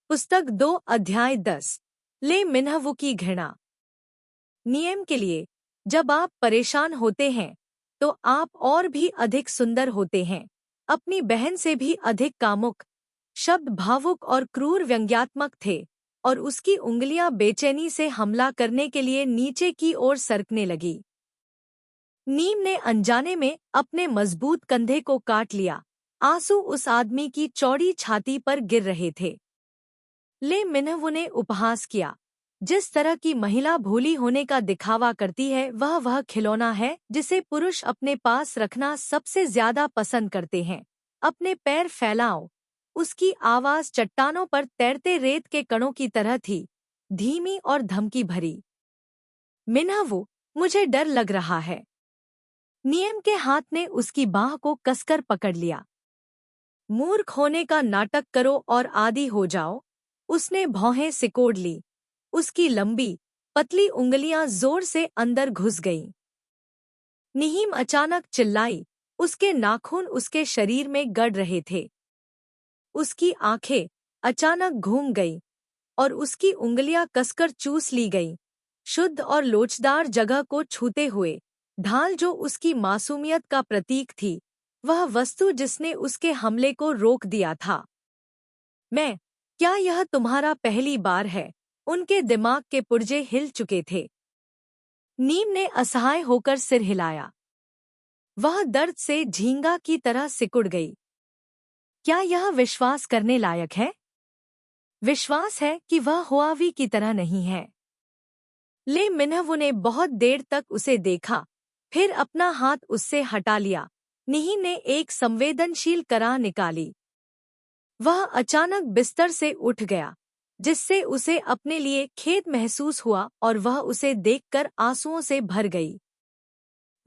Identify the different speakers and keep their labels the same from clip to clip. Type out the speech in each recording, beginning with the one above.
Speaker 1: पुस्तक 2 अध्याय 10 ले मिन्हवू की घृणा। नियम के लिए, जब आप परेशान होते हैं तो आप और भी अधिक सुंदर होते हैं, अपनी बहन से भी अधिक कामुक। शब्द भावुक और क्रूर व्यंग्यात्मक थे और उसकी उंगलियां बेचैनी से हमला करने के लिए नीचे की ओर सरकने लगी। नीम ने अनजाने में अपने मजबूत कंधे को काट लिया। आंसू उस आदमी की चौड़ी छाती पर गिर रहे थे। ले मिन्हवू ने उपहास किया। जिस तरह की महिला भोली होने का दिखावा करती है वह खिलौना है जिसे पुरुष अपने पास रखना सबसे ज्यादा पसंद करते हैं। अपने पैर फैलाओ। उसकी आवाज चट्टानों पर तैरते रेत के कणों की तरह थी, धीमी और धमकी भरी। मिन्हवू, मुझे डर लग रहा है। नियम के हाथ ने उसकी बाह को कसकर पकड़ लिया। मूर्ख होने का नाटक करो और आदी हो जाओ। उसने भौहें सिकोड़ ली। उसकी लंबी, पतली उंगलियां जोर से अंदर घुस गईं। निहीम अचानक चिल्लाई। उसके नाखून उसके शरीर में गड़ रहे थे। उसकी आंखें अचानक घूम गईं और उसकी उंगलियां कसकर चूस ली गईं, शुद्ध और लोचदार जगह को छूते हुए। ढाल जो उसकी मासूमियत का प्रतीक थी, वह वस्तु जिसने उसके हमले को रोक दिया था। क्या यह तुम्हारा पहली बार है? उनके दिमाग के पुर्जे हिल चुके थे। नीम ने असहाय होकर सिर हिलाया। वह दर्द से झींगा की तरह सिकुड़ गई। क्या यह विश्वास करने लायक है? विश्वास है कि वह हुआवी की तरह नहीं है। ले मिन्हवू ने बहुत देर तक उसे देखा, फिर अपना हाथ उससे हटा लिया। निहीम ने एक संवेदनशील कराह निकाली। वह अचानक बिस्तर से उठ गया, जिससे उसे अपने लिए खेद महसूस हुआ और वह उसे देखकर आंसुओं से भर गई।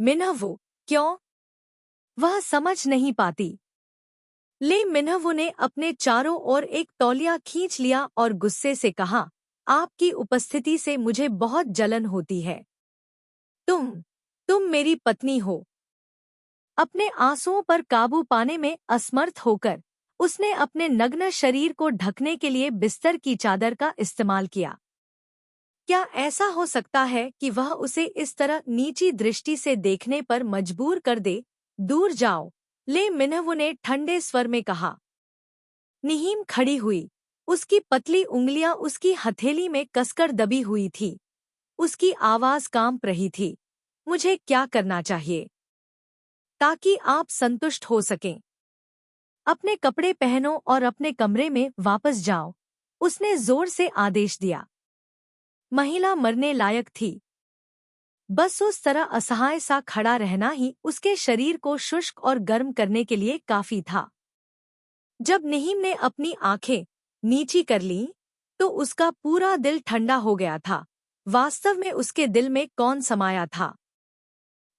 Speaker 1: मिन्हवू, क्यों? वह समझ नहीं पाती। ले मिन्हवू ने अपने चारों ओर एक तौलिया खींच लिया और गुस्से से कहा, आपकी उपस्थिति से मुझे बहुत जलन होती है। तुम मेरी पत्नी हो। अपने आंसुओं पर काबू पाने में असमर्थ होकर उसने अपने नग्न शरीर को ढकने के लिए बिस्तर की चादर का इस्तेमाल किया। क्या ऐसा हो सकता है कि वह उसे इस तरह नीची दृष्टि से देखने पर मजबूर कर दे? दूर जाओ, ले मिन्हवू ने ठंडे स्वर में कहा। निहीम खड़ी हुई। उसकी पतली उंगलियां उसकी हथेली में कसकर दबी हुई थी। उसकी आवाज कांप रही थी। मुझे क्या करना चाहिए ताकि आप संतुष्ट हो सकें? अपने कपड़े पहनो और अपने कमरे में वापस जाओ, उसने जोर से आदेश दिया। महिला मरने लायक थी। बस उस तरह असहाय सा खड़ा रहना ही उसके शरीर को शुष्क और गर्म करने के लिए काफी था। जब निहीम ने अपनी आंखें नीची कर लीं, तो उसका पूरा दिल ठंडा हो गया था। वास्तव में उसके दिल में कौन समाया था?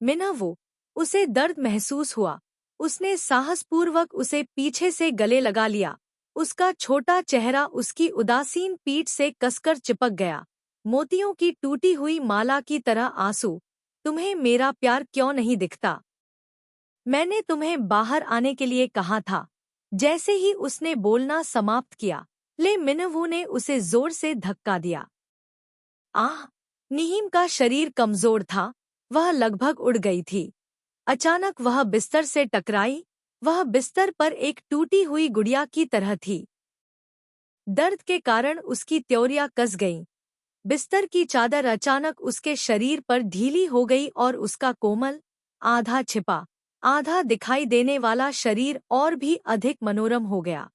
Speaker 1: मिन्हवू, उसे दर्द महसूस हुआ। उसने साहसपूर्वक उसे पीछे से गले लगा लिया। उसका छोटा चेहरा उसकी उदासीन पीठ से कसकर चिपक गया, मोतियों की टूटी हुई माला की तरह आंसू। तुम्हें मेरा प्यार क्यों नहीं दिखता? मैंने तुम्हें बाहर आने के लिए कहा था। जैसे ही उसने बोलना समाप्त किया, ले मिन्हवू ने उसे जोर से धक्का दिया। आह! निहीम का शरीर कमजोर था, वह लगभग उड़ गई थी। अचानक वह बिस्तर से टकराई। वह बिस्तर पर एक टूटी हुई गुड़िया की तरह थी। दर्द के कारण उसकी त्योरियां कस गईं। बिस्तर की चादर अचानक उसके शरीर पर ढीली हो गई और उसका कोमल, आधा छिपा, आधा दिखाई देने वाला शरीर और भी अधिक मनोरम हो गया।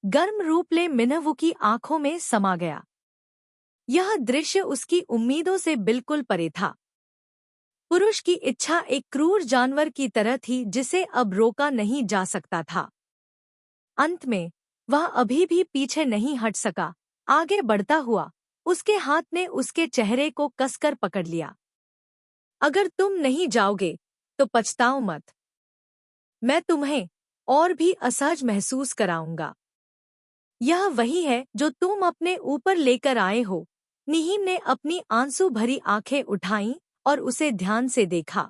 Speaker 1: गर्म रूप ले मिन्हवू की आंखों में समा गया। यह दृश्य उसकी उम्मीदों से बिल्कुल परे था। पुरुष की इच्छा एक क्रूर जानवर की तरह थी जिसे अब रोका नहीं जा सकता था। अंत में वह अभी भी पीछे नहीं हट सका। आगे बढ़ता हुआ, उसके हाथ ने उसके चेहरे को कसकर पकड़ लिया। अगर तुम नहीं जाओगे तो पछताओ मत। मैं तुम्हें और भी असहज महसूस कराऊंगा। यह वही है जो तुम अपने ऊपर लेकर आए हो। निहीम ने अपनी आंसू भरी आंखें उठाईं और उसे ध्यान से देखा।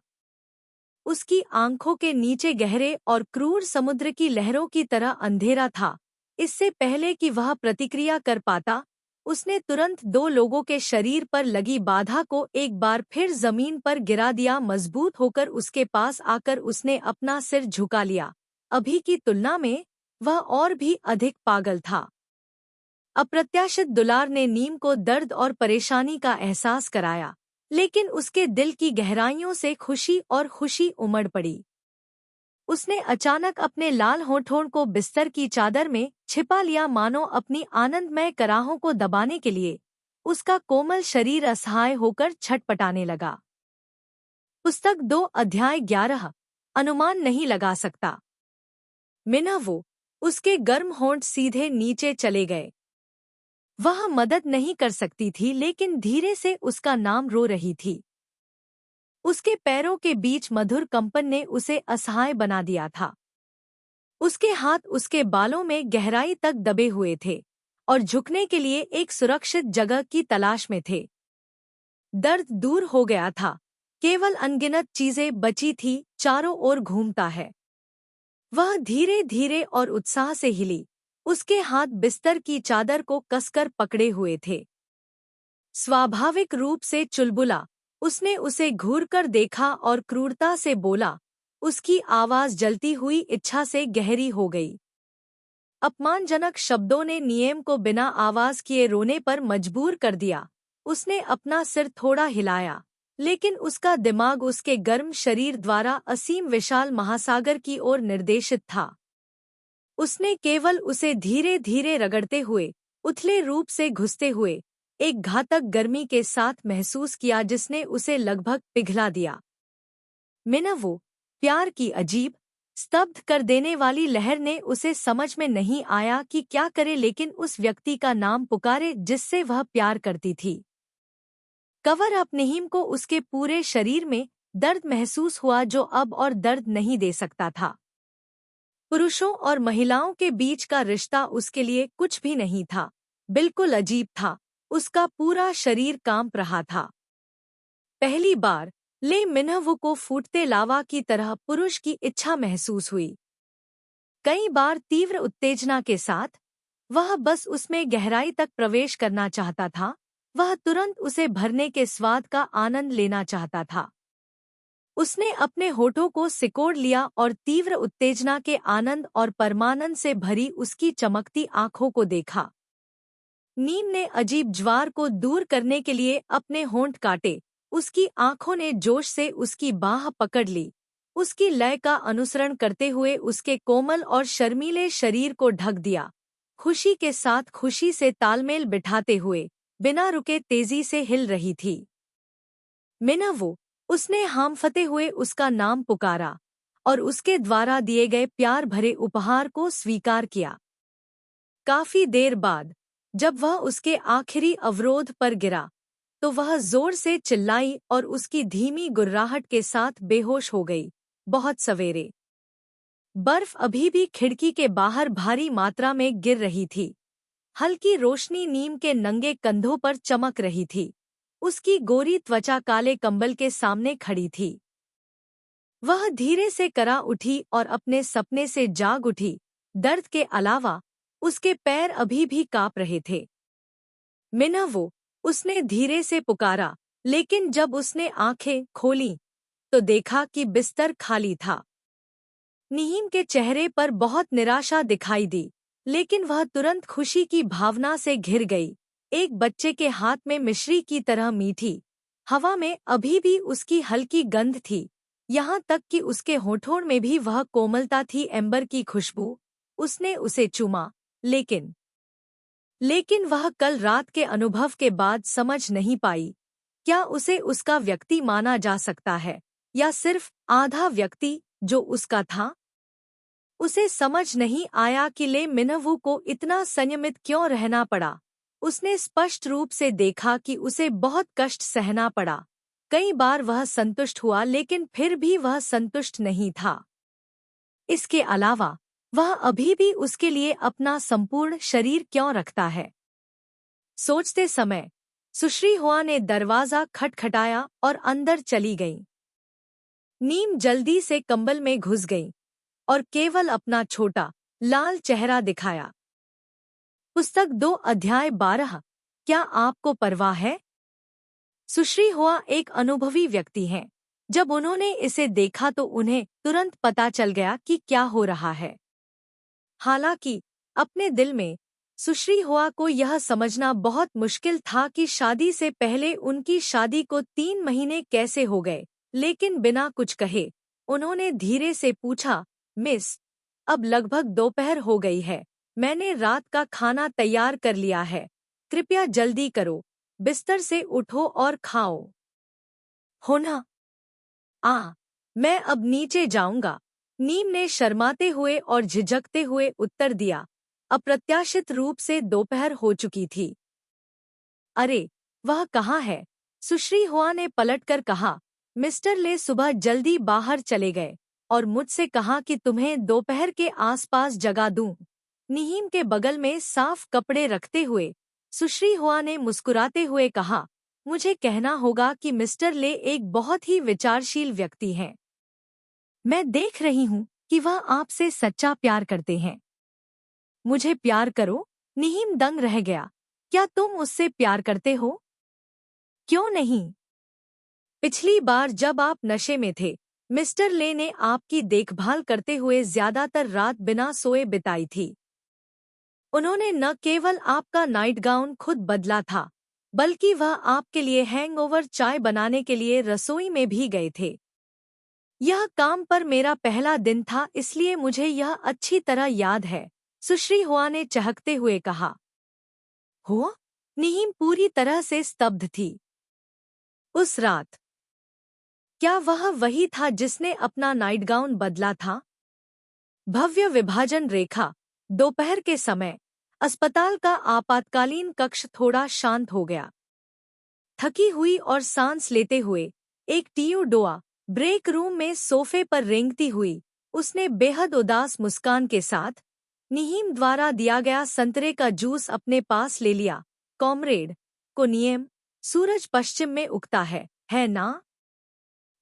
Speaker 1: उसकी आंखों के नीचे गहरे और क्रूर समुद्र की लहरों की तरह अंधेरा था। इससे पहले कि वह प्रतिक्रिया कर पाता, उसने तुरंत 2 लोगों के शरीर पर लगी बाधा को एक बार फिर जमीन पर गिरा दिया। मजबूत होकर उसके पास आकर उसने अपना सिर झुका लिया। अभी की तुलना में वह और भी अधिक पागल था। अप्रत्याशित दुलार ने नीम को दर्द और परेशानी का एहसास कराया, लेकिन उसके दिल की गहराइयों से खुशी और खुशी उमड़ पड़ी। उसने अचानक अपने लाल होठों को बिस्तर की चादर में छिपा लिया, मानो अपनी आनंदमय कराहों को दबाने के लिए उसका कोमल शरीर असहाय होकर छटपटाने लगा। पुस्तक 2 अध्याय 11। अनुमान नहीं लगा सकता। मिनहवू, उसके गर्म होंठ सीधे नीचे चले गए। वह मदद नहीं कर सकती थी, लेकिन धीरे से उसका नाम रो रही थी। उसके पैरों के बीच मधुर कंपन ने उसे असहाय बना दिया था। उसके हाथ उसके बालों में गहराई तक दबे हुए थे और झुकने के लिए एक सुरक्षित जगह की तलाश में थे। दर्द दूर हो गया था, केवल अनगिनत चीजें बची थी। चारों ओर घूमता है। वह धीरे धीरे और उत्साह से हिली। उसके हाथ बिस्तर की चादर को कसकर पकड़े हुए थे। स्वाभाविक रूप से चुलबुला। उसने उसे घूरकर देखा और क्रूरता से बोला। उसकी आवाज जलती हुई इच्छा से गहरी हो गई। अपमानजनक शब्दों ने नियम को बिना आवाज किए रोने पर मजबूर कर दिया। उसने अपना सिर थोड़ा हिलाया, लेकिन उसका दिमाग उसके गर्म शरीर द्वारा असीम विशाल महासागर की ओर निर्देशित था। उसने केवल उसे धीरे धीरे रगड़ते हुए, उथले रूप से घुसते हुए, एक घातक गर्मी के साथ महसूस किया जिसने उसे लगभग पिघला दिया। मिनहवू, प्यार की अजीब, स्तब्ध कर देने वाली लहर ने उसे समझ में नहीं आया कि क्या करे, लेकिन उस व्यक्ति का नाम पुकारे जिससे वह प्यार करती थी। कवर अप निहीम को उसके पूरे शरीर में दर्द महसूस हुआ जो अब और दर्द नहीं दे सकता था। पुरुषों और महिलाओं के बीच का रिश्ता उसके लिए कुछ भी नहीं था, बिल्कुल अजीब था। उसका पूरा शरीर कांप रहा था। पहली बार ले मिनहवू को फूटते लावा की तरह पुरुष की इच्छा महसूस हुई। कई बार तीव्र उत्तेजना के साथ वह बस उसमें गहराई तक प्रवेश करना चाहता था। वह तुरंत उसे भरने के स्वाद का आनंद लेना चाहता था। उसने अपने होठों को सिकोड़ लिया और तीव्र उत्तेजना के आनंद और परमानंद से भरी उसकी चमकती आंखों को देखा। नीम ने अजीब ज्वार को दूर करने के लिए अपने होंठ काटे। उसकी आंखों ने जोश से उसकी बाह पकड़ ली, उसकी लय का अनुसरण करते हुए उसके कोमल और शर्मीले शरीर को ढक दिया। खुशी के साथ खुशी से तालमेल बिठाते हुए बिना रुके तेजी से हिल रही थी। मिनहवू, उसने हांफते हुए उसका नाम पुकारा और उसके द्वारा दिए गए प्यार भरे उपहार को स्वीकार किया। काफी देर बाद जब वह उसके आखिरी अवरोध पर गिरा, तो वह जोर से चिल्लाई और उसकी धीमी गुर्राहट के साथ बेहोश हो गई। बहुत सवेरे बर्फ अभी भी खिड़की के बाहर भारी मात्रा में गिर रही थी। हल्की रोशनी नीम के नंगे कंधों पर चमक रही थी। उसकी गोरी त्वचा काले कंबल के सामने खड़ी थी। वह धीरे से करा उठी और अपने सपने से जाग उठी। दर्द के अलावा उसके पैर अभी भी कांप रहे थे। मिनहवू, उसने धीरे से पुकारा, लेकिन जब उसने आंखें खोलीं तो देखा कि बिस्तर खाली था। निहीम के चेहरे पर बहुत निराशा दिखाई दी, लेकिन वह तुरंत खुशी की भावना से घिर गई। एक बच्चे के हाथ में मिश्री की तरह मीठी हवा में अभी भी उसकी हल्की गंध थी, यहाँ तक कि उसके होठों में भी वह कोमलता थी, एम्बर की खुशबू। उसने उसे चूमा, लेकिन वह कल रात के अनुभव के बाद समझ नहीं पाई, क्या उसे उसका व्यक्ति माना जा सकता है या सिर्फ आधा व्यक्ति जो उसका था। उसे समझ नहीं आया कि ले मिनहवू को इतना संयमित क्यों रहना पड़ा। उसने स्पष्ट रूप से देखा कि उसे बहुत कष्ट सहना पड़ा। कई बार वह संतुष्ट हुआ, लेकिन फिर भी वह संतुष्ट नहीं था। इसके अलावा वह अभी भी उसके लिए अपना संपूर्ण शरीर क्यों रखता है। सोचते समय सुश्री हुआ ने दरवाजा खटखटाया और अंदर चली गई। नीम जल्दी से कंबल में घुस गई और केवल अपना छोटा लाल चेहरा दिखाया। पुस्तक 2 अध्याय 12। क्या आपको परवाह है? सुश्री हुआ एक अनुभवी व्यक्ति हैं। जब उन्होंने इसे देखा तो उन्हें तुरंत पता चल गया कि क्या हो रहा है। हालांकि अपने दिल में सुश्री हुआ को यह समझना बहुत मुश्किल था कि शादी से पहले उनकी शादी को 3 महीने कैसे हो गए। लेकिन बिना कुछ कहे उन्होंने धीरे से पूछा, मिस, अब लगभग दोपहर हो गई है। मैंने रात का खाना तैयार कर लिया है। कृपया जल्दी करो, बिस्तर से उठो और खाओ। हो ना? मैं अब नीचे जाऊंगा, नीम ने शर्माते हुए और झिझकते हुए उत्तर दिया। अप्रत्याशित रूप से दोपहर हो चुकी थी। अरे, वह कहाँ है? सुश्री हुआ ने पलटकर कहा, मिस्टर ले सुबह जल्दी बाहर चले गए और मुझसे कहा कि तुम्हें दोपहर के आसपास जगा दूं। नीम के बगल में साफ कपड़े रखते हुए सुश्री हुआ ने मुस्कुराते हुए कहा, मुझे कहना होगा कि मिस्टर ले एक बहुत ही विचारशील व्यक्ति हैं। मैं देख रही हूँ कि वह आपसे सच्चा प्यार करते हैं। मुझे प्यार करो? नीम दंग रह गया। क्या तुम उससे प्यार करते हो? क्यों नहीं? पिछली बार जब आप नशे में थे, मिस्टर ले ने आपकी देखभाल करते हुए ज्यादातर रात बिना सोए बिताई थी। उन्होंने न केवल आपका नाइट गाउन खुद बदला था, बल्कि वह आपके लिए हैंगओवर चाय बनाने के लिए रसोई में भी गए थे। यह काम पर मेरा पहला दिन था, इसलिए मुझे यह अच्छी तरह याद है, सुश्री हुआ ने चहकते हुए कहा। हुआ? नीम पूरी तरह से स्तब्ध थी। उस रात क्या वह वही था जिसने अपना नाइट गाउन बदला था? भव्य विभाजन रेखा। दोपहर के समय अस्पताल का आपातकालीन कक्ष थोड़ा शांत हो गया। थकी हुई और सांस लेते हुए एक टीयूडोआ ब्रेक रूम में सोफे पर रेंगती हुई, उसने बेहद उदास मुस्कान के साथ नीम द्वारा दिया गया संतरे का जूस अपने पास ले लिया। कॉमरेड को नियम, सूरज पश्चिम में उगता है ना?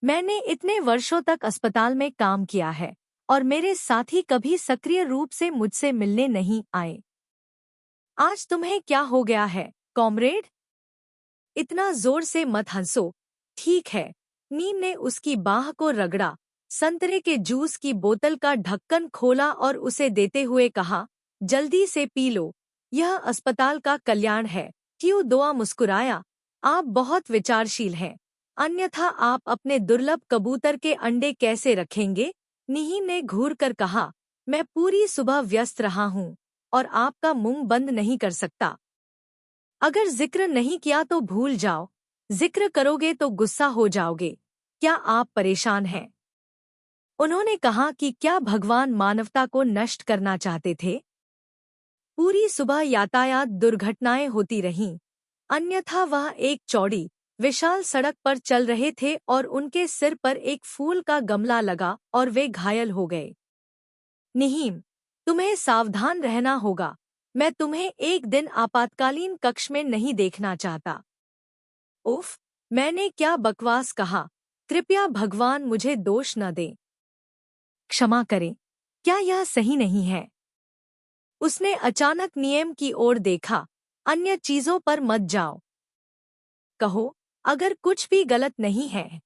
Speaker 1: मैंने इतने वर्षों तक अस्पताल में काम किया है और मेरे साथी कभी सक्रिय रूप से मुझसे मिलने नहीं आए। आज तुम्हें क्या हो गया है, कॉमरेड? इतना जोर से मत हंसो। ठीक है। नीम ने उसकी बाह को रगड़ा, संतरे के जूस की बोतल का ढक्कन खोला और उसे देते हुए कहा, जल्दी से पी लो, यह अस्पताल का कल्याण है। टीयूडोआ मुस्कुराया, आप बहुत विचारशील हैं, अन्यथा आप अपने दुर्लभ कबूतर के अंडे कैसे रखेंगे? नीम ने घूरकर कहा, मैं पूरी सुबह व्यस्त रहा हूँ और आपका मुंह बंद नहीं कर सकता। अगर जिक्र नहीं किया तो भूल जाओ, जिक्र करोगे तो गुस्सा हो जाओगे। क्या आप परेशान हैं? उन्होंने कहा कि क्या भगवान मानवता को नष्ट करना चाहते थे? पूरी सुबह यातायात दुर्घटनाएं होती रहीं, अन्यथा वह एक चौड़ी विशाल सड़क पर चल रहे थे और उनके सिर पर एक फूल का गमला लगा और वे घायल हो गए। नीम, तुम्हें सावधान रहना होगा। मैं तुम्हें एक दिन आपातकालीन कक्ष में नहीं देखना चाहता। उफ, मैंने क्या बकवास कहा। कृपया भगवान मुझे दोष न दे। क्षमा करें, क्या यह सही नहीं है? उसने अचानक नियम की ओर देखा, अन्य चीजों पर मत जाओ। कहो, अगर कुछ भी गलत नहीं है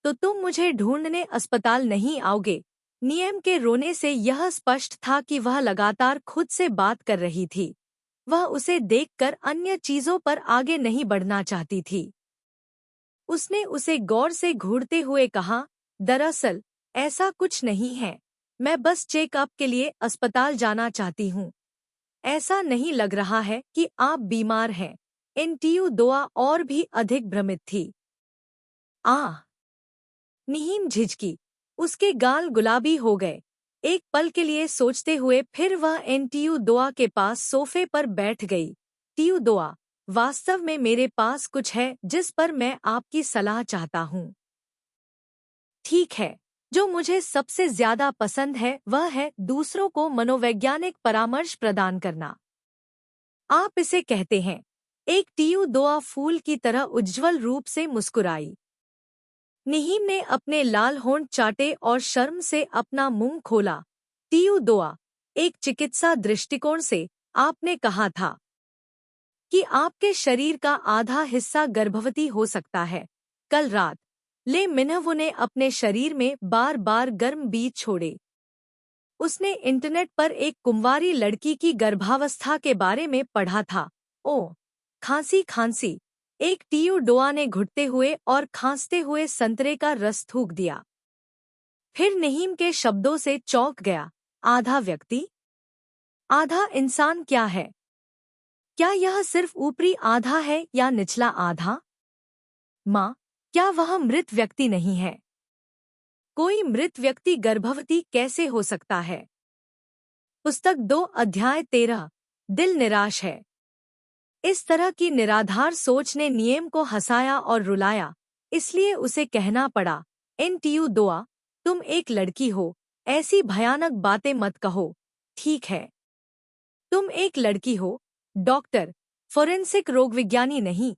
Speaker 1: तो तुम मुझे ढूंढने अस्पताल नहीं आओगे। नियम के रोने से यह स्पष्ट था कि वह लगातार खुद से बात कर रही थी। वह उसे देखकर अन्य चीजों पर आगे नहीं बढ़ना चाहती थी। उसने उसे गौर से घूरते हुए कहा, दरअसल ऐसा कुछ नहीं है, मैं बस चेकअप के लिए अस्पताल जाना चाहती हूँ। ऐसा नहीं लग रहा है कि आप बीमार हैं। टीयूडोआ और भी अधिक भ्रमित थी। नीम झिझकी, उसके गाल गुलाबी हो गए। एक पल के लिए सोचते हुए फिर वह टीयूडोआ के पास सोफे पर बैठ गई। टीयूडोआ, वास्तव में मेरे पास कुछ है जिस पर मैं आपकी सलाह चाहता हूँ। ठीक है, जो मुझे सबसे ज्यादा पसंद है वह है दूसरों को मनोवैज्ञानिक परामर्श प्रदान करना। आप इसे कहते हैं। एक टीयूडोआ फूल की तरह उज्ज्वल रूप से मुस्कुराई। नीम ने अपने लाल होंठ चाटे और शर्म से अपना मुंह खोला। टीयूडोआ, एक चिकित्सा दृष्टिकोण से आपने कहा था कि आपके शरीर का आधा हिस्सा गर्भवती हो सकता है। कल रात ले मिन्हवो ने अपने शरीर में बार बार गर्म बीज छोड़े। उसने इंटरनेट पर एक कुंवारी लड़की की गर्भावस्था के बारे में पढ़ा था। ओ, खांसी खांसी। एक टीयू डोआ ने घुटते हुए और खांसते हुए संतरे का रस थूक दिया। फिर नहीम के शब्दों से चौंक गया। आधा व्यक्ति, आधा इंसान क्या है? क्या यह सिर्फ ऊपरी आधा है या निचला आधा? माँ, क्या वह मृत व्यक्ति नहीं है? कोई मृत व्यक्ति गर्भवती कैसे हो सकता है? पुस्तक 2 अध्याय 13। दिल निराश है। इस तरह की निराधार सोच ने नियम को हंसाया और रुलाया, इसलिए उसे कहना पड़ा, एनटीयू दोआ, तुम एक लड़की हो, ऐसी भयानक बातें मत कहो। ठीक है, तुम एक लड़की हो, डॉक्टर, फोरेंसिक रोगविज्ञानी नहीं।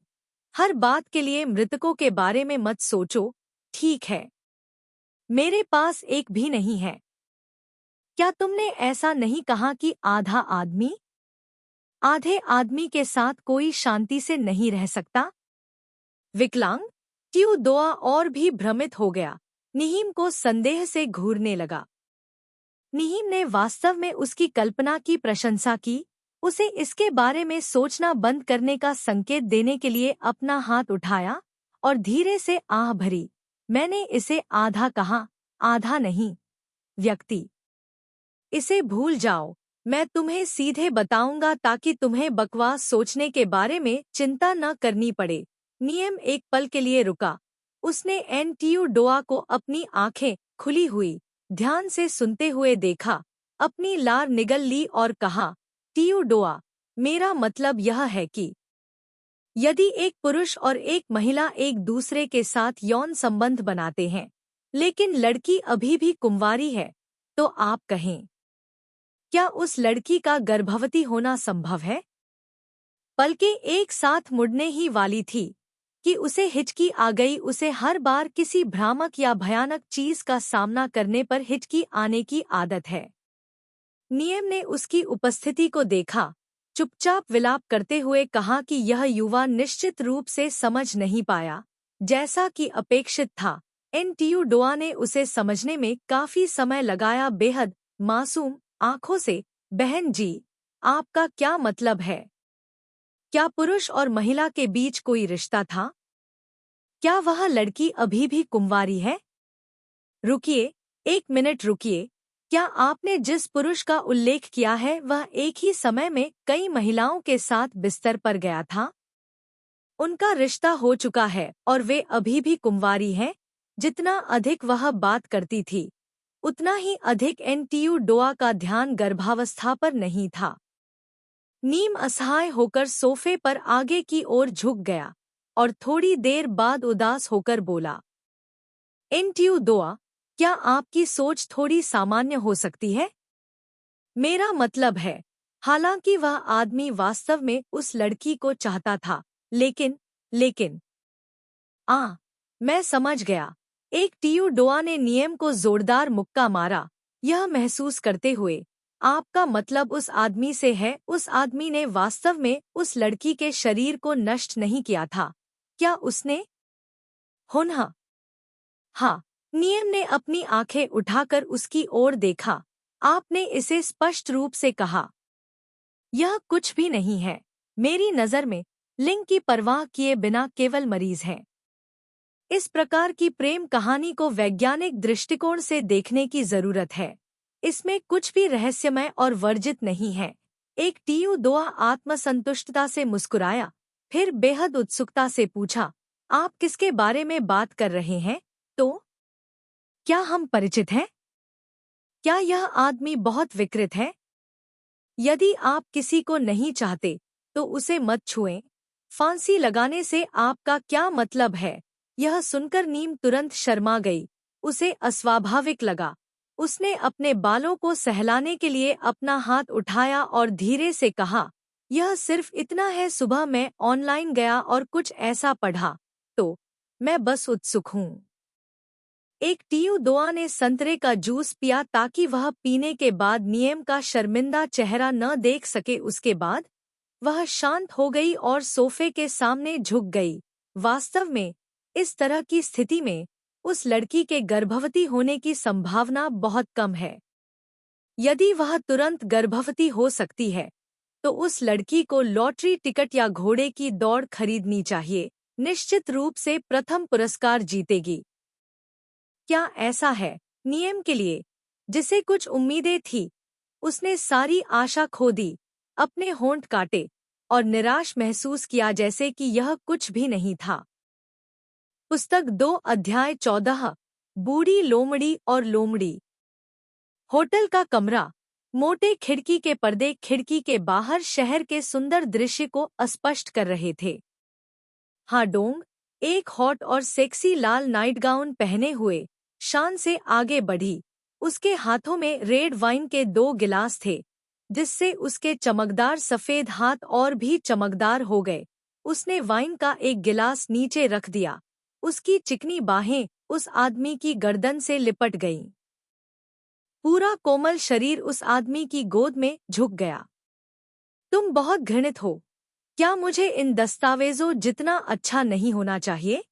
Speaker 1: हर बात के लिए मृतकों के बारे में मत सोचो, ठीक है? मेरे पास एक भी नहीं है। क्या तुमने ऐसा नहीं कहा कि आधा आदमी? आधे आदमी के साथ कोई शांति से नहीं रह सकता? विकलांग? ट्यू दोआ और भी भ्रमित हो गया। निहीम को संदेह से घूरने लगा। निहीम ने वास्तव में उसकी कल्पना की प्रशंसा की, उसे इसके बारे में सोचना बंद करने का संकेत देने के लिए अपना हाथ उठाया और धीरे से आह भरी। मैंने इसे आधा कहा, आधा नहीं। व्यक्ति, इसे भूल जाओ, मैं तुम्हें सीधे बताऊंगा ताकि तुम्हें बकवास सोचने के बारे में चिंता न करनी पड़े। नियम एक पल के लिए रुका। उसने एनटीयू डोआ को अपनी आंखें खुली हुई ध्यान से सुनते हुए देखा, अपनी लार निगल ली और कहा, टीयू डोआ, मेरा मतलब यह है कि यदि एक पुरुष और एक महिला एक दूसरे के साथ यौन संबंध बनाते हैं, लेकिन लड़की अभी भी कुंवारी है, तो आप कहें, क्या उस लड़की का गर्भवती होना संभव है? पलकें एक साथ मुड़ने ही वाली थी कि उसे हिचकी आ गई। उसे हर बार किसी भ्रामक या भयानक चीज का सामना करने पर हिचकी आने की आदत है। नियम ने उसकी उपस्थिति को देखा, चुपचाप विलाप करते हुए कहा कि यह युवा निश्चित रूप से समझ नहीं पाया, जैसा कि अपेक्षित था। एनटीयू डोआ ने उसे समझने में काफी समय लगाया। बेहद मासूम आंखों से, बहन जी, आपका क्या मतलब है? क्या पुरुष और महिला के बीच कोई रिश्ता था? क्या वह लड़की अभी भी कुंवारी है? रुकिए, 1 मिनट रुकिए। क्या आपने जिस पुरुष का उल्लेख किया है वह एक ही समय में कई महिलाओं के साथ बिस्तर पर गया था? उनका रिश्ता हो चुका है और वे अभी भी कुंवारी हैं। जितना अधिक वह बात करती थी, उतना ही अधिक एनटीयू डोआ का ध्यान गर्भावस्था पर नहीं था। नीम असहाय होकर सोफे पर आगे की ओर झुक गया और थोड़ी देर बाद उदास होकर बोला, एनटीयू दोआ, क्या आपकी सोच थोड़ी सामान्य हो सकती है? मेरा मतलब है, हालांकि वह आदमी वास्तव में उस लड़की को चाहता था, लेकिन मैं समझ गया। एक टीयू डोआ ने नियम को जोरदार मुक्का मारा, यह महसूस करते हुए, आपका मतलब उस आदमी से है? उस आदमी ने वास्तव में उस लड़की के शरीर को नष्ट नहीं किया था, क्या उसने? हुन्हा। हाँ, नियम ने अपनी आंखें उठाकर उसकी ओर देखा। आपने इसे स्पष्ट रूप से कहा। यह कुछ भी नहीं है। मेरी नज़र में लिंग की परवाह किए बिना केवल मरीज हैं। इस प्रकार की प्रेम कहानी को वैज्ञानिक दृष्टिकोण से देखने की जरूरत है। इसमें कुछ भी रहस्यमय और वर्जित नहीं है। एक टीयू दोआ आत्मसंतुष्टता से मुस्कुराया, फिर बेहद उत्सुकता से पूछा, आप किसके बारे में बात कर रहे हैं? तो क्या हम परिचित हैं? क्या यह आदमी बहुत विकृत है? यदि आप किसी को नहीं चाहते तो उसे मत छुएं। फांसी लगाने से आपका क्या मतलब है? यह सुनकर नीम तुरंत शर्मा गई। उसे अस्वाभाविक लगा। उसने अपने बालों को सहलाने के लिए अपना हाथ उठाया और धीरे से कहा, यह सिर्फ इतना है, सुबह मैं ऑनलाइन गया और कुछ ऐसा पढ़ा, तो मैं बस उत्सुक हूँ। एक टियुदोआ ने संतरे का जूस पिया ताकि वह पीने के बाद नियम का शर्मिंदा चेहरा न देख सके। उसके बाद वह शांत हो गई और सोफे के सामने झुक गई। वास्तव में इस तरह की स्थिति में उस लड़की के गर्भवती होने की संभावना बहुत कम है। यदि वह तुरंत गर्भवती हो सकती है तो उस लड़की को लॉटरी टिकट या घोड़े की दौड़ खरीदनी चाहिए। निश्चित रूप से प्रथम पुरस्कार जीतेगी। क्या ऐसा है? नियम के लिए जिसे कुछ उम्मीदें थी, उसने सारी आशा खो दी, अपने होंठ काटे और निराश महसूस किया जैसे कि यह कुछ भी नहीं था। पुस्तक 2 अध्याय 14 बूढ़ी लोमड़ी और लोमड़ी। होटल का कमरा, मोटे खिड़की के पर्दे खिड़की के बाहर शहर के सुंदर दृश्य को अस्पष्ट कर रहे थे। हाडोंग, एक हॉट और सेक्सी लाल नाइटगाउन पहने हुए, शान से आगे बढ़ी। उसके हाथों में रेड वाइन के 2 गिलास थे, जिससे उसके चमकदार सफेद हाथ और भी चमकदार हो गए। उसने वाइन का एक गिलास नीचे रख दिया। उसकी चिकनी बाहें उस आदमी की गर्दन से लिपट गईं। पूरा कोमल शरीर उस आदमी की गोद में झुक गया। तुम बहुत घृणित हो। क्या मुझे इन दस्तावेजों जितना अच्छा नहीं होना चाहिए?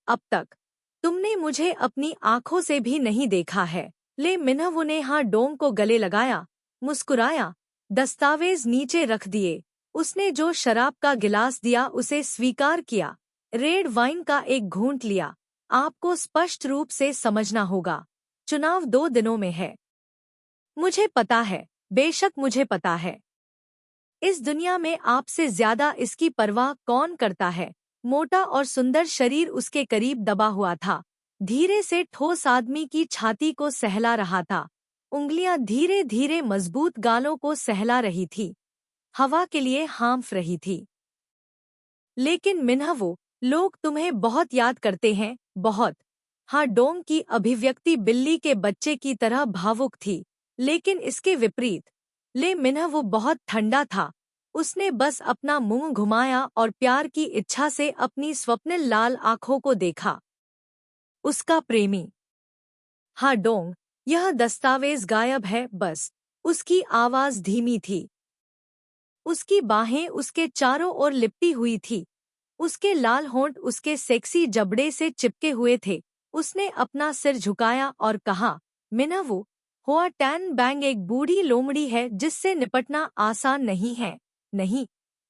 Speaker 1: अब तक तुमने मुझे अपनी आंखों से भी नहीं देखा है। ले मिन्हवू ने हाडोंग को गले लगाया, मुस्कुराया, दस्तावेज नीचे रख दिए। उसने जो शराब का गिलास दिया उसे स्वीकार किया, रेड वाइन का एक घूंट लिया। आपको स्पष्ट रूप से समझना होगा, चुनाव 2 दिनों में है। मुझे पता है, बेशक मुझे पता है। इस दुनिया में आपसे ज्यादा इसकी परवाह कौन करता है? मोटा और सुंदर शरीर उसके करीब दबा हुआ था, धीरे से ठोस आदमी की छाती को सहला रहा था। उंगलियां धीरे धीरे मजबूत गालों को सहला रही थी, हवा के लिए हाँफ रही थी। लेकिन मिन्हवू, लोग तुम्हें बहुत याद करते हैं, बहुत। हाडोंग की अभिव्यक्ति बिल्ली के बच्चे की तरह भावुक थी, लेकिन इसके विपरीत। ले मिन्हवू बहुत ठंडा था। उसने बस अपना मुंह घुमाया और प्यार की इच्छा से अपनी स्वप्निल लाल आंखों को देखा। उसका प्रेमी। हाडोंग, यह दस्तावेज गायब है बस। उसकी आवाज धीमी थी। उसकी बाहें उसके चारों ओर लिपटी हुई थी। उसके लाल होंठ उसके सेक्सी जबड़े से चिपके हुए थे। उसने अपना सिर झुकाया और कहा, मिन्हवू, हुआ टैन बैंग एक बूढ़ी लोमड़ी है जिससे निपटना आसान नहीं है। नहीं,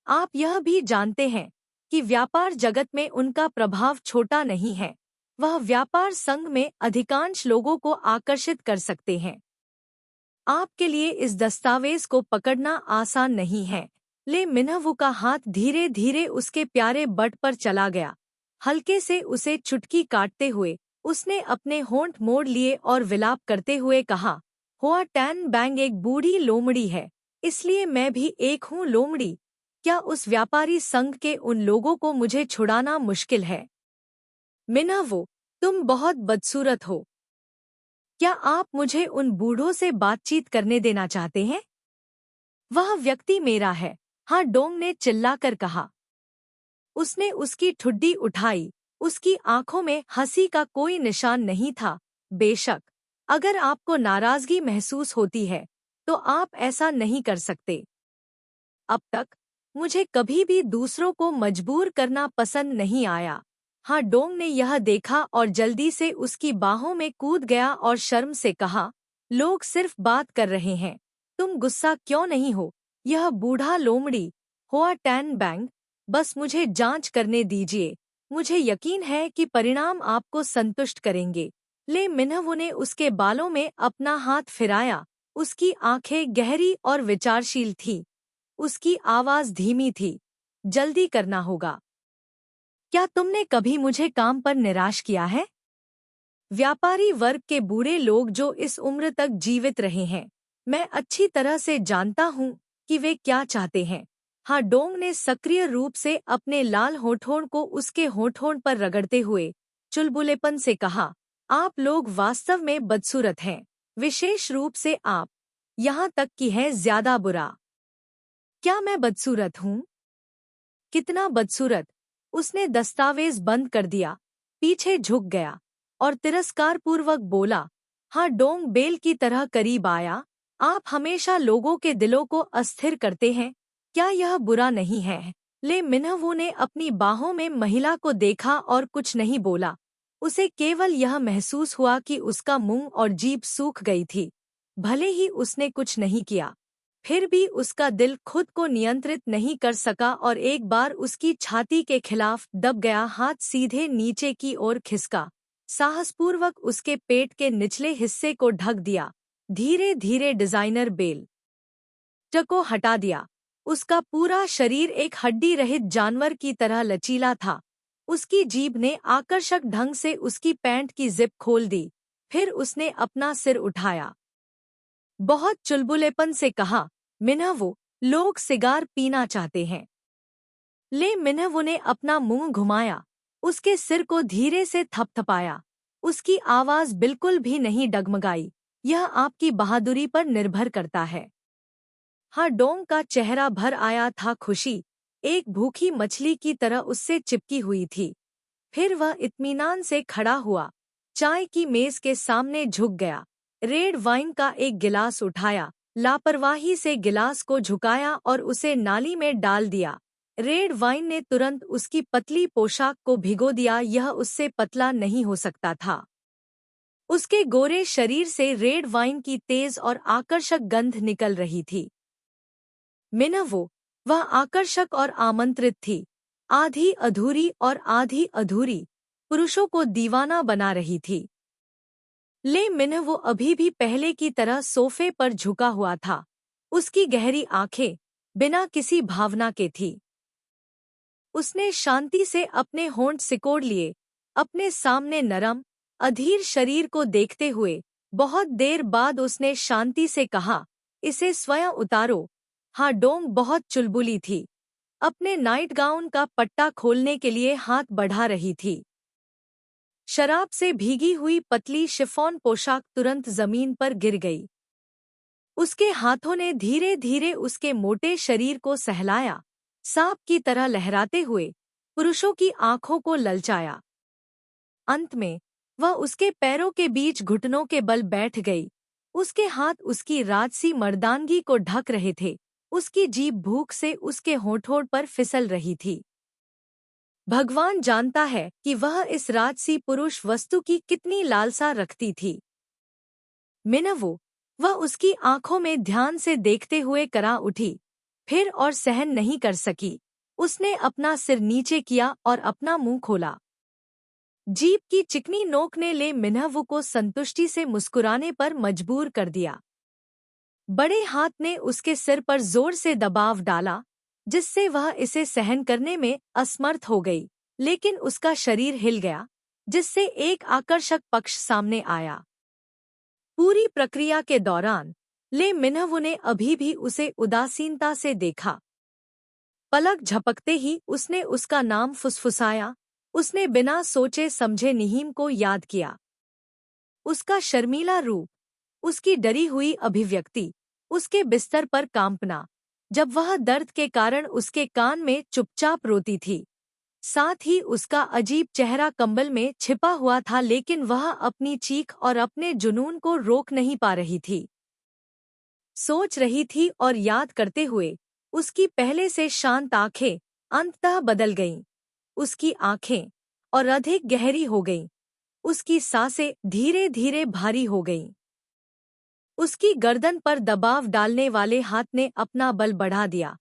Speaker 1: आप यह भी जानते हैं कि व्यापार जगत में उनका प्रभाव छोटा नहीं है। वह व्यापार संघ में अधिकांश लोगों को आकर्षित कर सकते हैं। आपके लिए इस दस्तावेज को पकड़ना आसान नहीं है। ले मिन्हवू का हाथ धीरे धीरे उसके प्यारे बट पर चला गया। हल्के से उसे चुटकी काटते हुए उसने अपने होंठ मोड़ लिए और विलाप करते हुए कहा, हुआ टैन बैंग एक बूढ़ी लोमड़ी है, इसलिए मैं भी एक हूँ लोमड़ी। क्या उस व्यापारी संघ के उन लोगों को मुझे छुड़ाना मुश्किल है? मिन्हवू, तुम बहुत बदसूरत हो। क्या आप मुझे उन बूढ़ों से बातचीत करने देना चाहते हैं? वह व्यक्ति मेरा है, हाडोंग ने चिल्लाकर कहा। उसने उसकी ठुड्डी उठाई। उसकी आंखों में हंसी का कोई निशान नहीं था। बेशक, अगर आपको नाराजगी महसूस होती है तो आप ऐसा नहीं कर सकते। अब तक मुझे कभी भी दूसरों को मजबूर करना पसंद नहीं आया। हाडोंग ने यह देखा और जल्दी से उसकी बाहों में कूद गया और शर्म से कहा, लोग सिर्फ बात कर रहे हैं, तुम गुस्सा क्यों नहीं हो? यह बूढ़ा लोमड़ी, हुआ टैन बैंग, बस मुझे जांच करने दीजिए। मुझे यकीन है कि परिणाम आपको संतुष्ट करेंगे। ले मिन्हवू ने उसके बालों में अपना हाथ फिराया। उसकी आंखें गहरी और विचारशील थी। उसकी आवाज धीमी थी, जल्दी करना होगा। क्या तुमने कभी मुझे काम पर निराश किया है? व्यापारी वर्ग के बूढ़े लोग जो इस उम्र तक जीवित रहे हैं, मैं अच्छी तरह से जानता हूँ कि वे क्या चाहते हैं। हाडोंग ने सक्रिय रूप से अपने लाल होठों को उसके होठों पर रगड़ते हुए चुलबुलेपन से कहा, आप लोग वास्तव में बदसूरत हैं, विशेष रूप से आप, यहाँ तक कि है ज्यादा बुरा। क्या मैं बदसूरत हूँ? कितना बदसूरत? उसने दस्तावेज बंद कर दिया, पीछे झुक गया। और तिरस्कारपूर्वक बोला, हाँ डोंग बेल की तरह करीब आया, आप हमेशा लोगों के दिलों को अस्थिर करते हैं, क्या यह बुरा नहीं है? ले मिन्हवू ने अपनी बाहों में महिला को देखा और कुछ नहीं बोला। उसे केवल यह महसूस हुआ कि उसका मुंह और जीभ सूख गई थी। भले ही उसने कुछ नहीं किया, फिर भी उसका दिल खुद को नियंत्रित नहीं कर सका और एक बार उसकी छाती के खिलाफ दब गया। हाथ सीधे नीचे की ओर खिसका, साहसपूर्वक उसके पेट के निचले हिस्से को ढक दिया। धीरे धीरे डिजाइनर बेल को हटा दिया। उसका पूरा शरीर एक हड्डी रहित जानवर की तरह लचीला था। उसकी जीभ ने आकर्षक ढंग से उसकी पैंट की जिप खोल दी। फिर उसने अपना सिर उठाया, बहुत चुलबुलेपन से कहा, मिन्हवू, लोग सिगार पीना चाहते हैं। ले मिन्हवू ने अपना मुंह घुमाया, उसके सिर को धीरे से थपथपाया। उसकी आवाज बिल्कुल भी नहीं डगमगाई। यह आपकी बहादुरी पर निर्भर करता है। हाँ डोंग का चेहरा भर आया था खुशी, एक भूखी मछली की तरह उससे चिपकी हुई थी। फिर वह इत्मीनान से खड़ा हुआ, चाय की मेज के सामने झुक गया, रेड वाइन का एक गिलास उठाया, लापरवाही से गिलास को झुकाया और उसे नाली में डाल दिया। रेड वाइन ने तुरंत उसकी पतली पोशाक को भिगो दिया। यह उससे पतला नहीं हो सकता था। उसके गोरे शरीर से रेड वाइन की तेज और आकर्षक गंध निकल रही थी। मिन्हवू, वह आकर्षक और आमंत्रित थी, आधी अधूरी और आधी अधूरी, पुरुषों को दीवाना बना रही थी। ले मिन्हवू अभी भी पहले की तरह सोफे पर झुका हुआ था। उसकी गहरी आंखें बिना किसी भावना के थी। उसने शांति से अपने होंठ सिकोड़ लिए, अपने सामने नरम, अधीर शरीर को देखते हुए। बहुत देर बाद उसने शांति से कहा, इसे स्वयं उतारो। हाँ डोंग बहुत चुलबुली थी, अपने नाइट गाउन का पट्टा खोलने के लिए हाथ बढ़ा रही थी। शराब से भीगी हुई पतली शिफॉन पोशाक तुरंत जमीन पर गिर गई। उसके हाथों ने धीरे धीरे उसके मोटे शरीर को सहलाया, सांप की तरह लहराते हुए पुरुषों की आंखों को ललचाया। अंत में वह उसके पैरों के बीच घुटनों के बल बैठ गई। उसके हाथ उसकी राजसी मर्दानगी को ढक रहे थे। उसकी जीभ भूख से उसके होठों पर फिसल रही थी। भगवान जानता है कि वह इस राजसी पुरुष वस्तु की कितनी लालसा रखती थी। मिन्हवू, वह उसकी आंखों में ध्यान से देखते हुए करा उठी, फिर और सहन नहीं कर सकी। उसने अपना सिर नीचे किया और अपना मुंह खोला। जीभ की चिकनी नोक ने ले मिन्हवू को संतुष्टि से मुस्कुराने पर मजबूर कर दिया। बड़े हाथ ने उसके सिर पर जोर से दबाव डाला, जिससे वह इसे सहन करने में असमर्थ हो गई, लेकिन उसका शरीर हिल गया, जिससे एक आकर्षक पक्ष सामने आया। पूरी प्रक्रिया के दौरान ले मिन्हवू ने अभी भी उसे उदासीनता से देखा। पलक झपकते ही उसने उसका नाम फुसफुसाया। उसने बिना सोचे समझे निहीम को याद किया। उसका शर्मीला रूप, उसकी डरी हुई अभिव्यक्ति, उसके बिस्तर पर कांपना, जब वह दर्द के कारण उसके कान में चुपचाप रोती थी। साथ ही उसका अजीब चेहरा कंबल में छिपा हुआ था, लेकिन वह अपनी चीख और अपने जुनून को रोक नहीं पा रही थी। सोच रही थी और याद करते हुए उसकी पहले से शांत आंखें अंततः बदल गईं। उसकी आंखें और अधिक गहरी हो गईं। उसकी सांसें धीरे धीरे भारी हो गईं। उसकी गर्दन पर दबाव डालने वाले हाथ ने अपना बल बढ़ा दिया,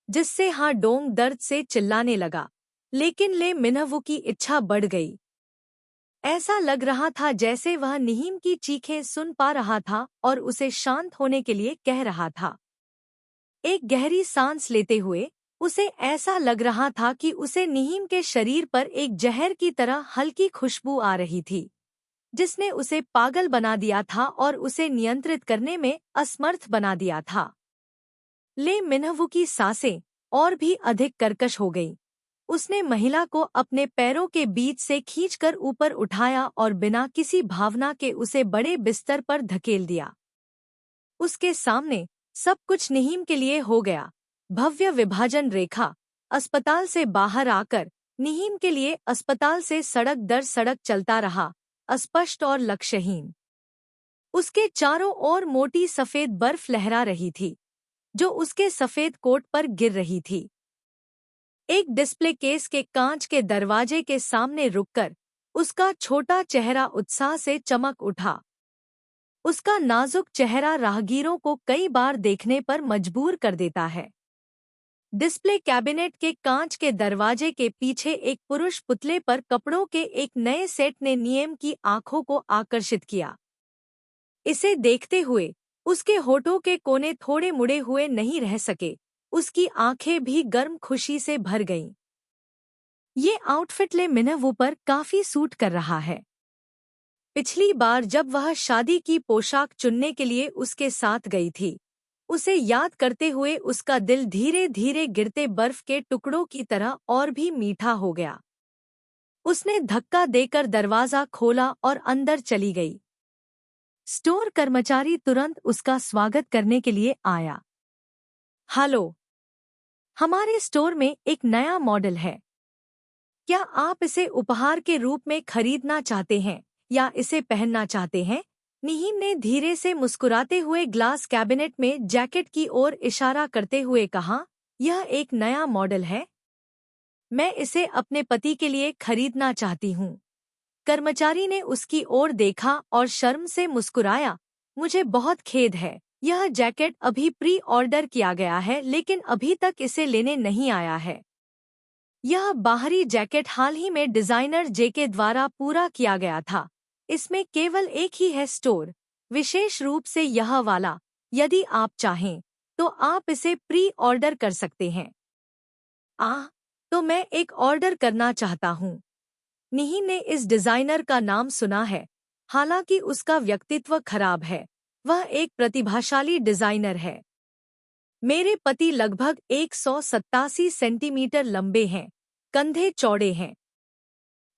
Speaker 1: जिससे हाँ डोंग दर्द से चिल्लाने लगा, लेकिन ले मिन्हवू की इच्छा बढ़ गई। ऐसा लग रहा था जैसे वह निहीम की चीखें सुन पा रहा था और उसे शांत होने के लिए कह रहा था। एक गहरी सांस लेते हुए उसे ऐसा लग रहा था कि उसे निहीम के शरीर पर एक जहर की तरह हल्की खुशबू आ रही थी, जिसने उसे पागल बना दिया था और उसे नियंत्रित करने में असमर्थ बना दिया था। ले मिन्हवू की सांसें और भी अधिक कर्कश हो गईं। उसने महिला को अपने पैरों के बीच से खींचकर ऊपर उठाया और बिना किसी भावना के उसे बड़े बिस्तर पर धकेल दिया। उसके सामने सब कुछ निहीम के लिए हो गया। भव्य विभाजन रेखा। अस्पताल से बाहर आकर निहीम के लिए अस्पताल से सड़क दर सड़क चलता रहा, अस्पष्ट और लक्ष्यहीन। उसके चारों ओर मोटी सफेद बर्फ लहरा रही थी, जो उसके सफेद कोट पर गिर रही थी। एक डिस्प्ले केस के कांच के दरवाजे के सामने रुककर उसका छोटा चेहरा उत्साह से चमक उठा। उसका नाजुक चेहरा राहगीरों को कई बार देखने पर मजबूर कर देता है। डिस्प्ले कैबिनेट के कांच के दरवाजे के पीछे एक पुरुष पुतले पर कपड़ों के एक नए सेट ने नियम की आंखों को आकर्षित किया। इसे देखते हुए उसके होठों के कोने थोड़े मुड़े हुए नहीं रह सके, उसकी आंखें भी गर्म खुशी से भर गईं। ये आउटफिट ले मिनहवू पर काफी सूट कर रहा है। पिछली बार जब वह शादी की पोशाक चुनने के लिए उसके साथ गई थी, उसे याद करते हुए उसका दिल धीरे धीरे गिरते बर्फ के टुकड़ों की तरह और भी मीठा हो गया। उसने धक्का देकर दरवाजा खोला और अंदर चली गई। स्टोर कर्मचारी तुरंत उसका स्वागत करने के लिए आया। हेलो, हमारे स्टोर में एक नया मॉडल है। क्या आप इसे उपहार के रूप में खरीदना चाहते हैं या इसे पहनना चाहते हैं? निहीम ने धीरे से मुस्कुराते हुए ग्लास कैबिनेट में जैकेट की ओर इशारा करते हुए कहा, यह एक नया मॉडल है। मैं इसे अपने पति के लिए खरीदना चाहती हूँ। कर्मचारी ने उसकी ओर देखा और शर्म से मुस्कुराया। मुझे बहुत खेद है, यह जैकेट अभी प्री ऑर्डर किया गया है लेकिन अभी तक इसे लेने नहीं आया है। यह बाहरी जैकेट हाल ही में डिजाइनर जेके द्वारा पूरा किया गया था। इसमें केवल एक ही है स्टोर, विशेष रूप से यह वाला। यदि आप चाहें तो आप इसे प्री ऑर्डर कर सकते हैं। तो मैं एक ऑर्डर करना चाहता हूँ। निहीम ने इस डिजाइनर का नाम सुना है, हालांकि उसका व्यक्तित्व खराब है। वह एक प्रतिभाशाली डिजाइनर है। मेरे पति लगभग 187 सेंटीमीटर लंबे हैं, कंधे चौड़े हैं।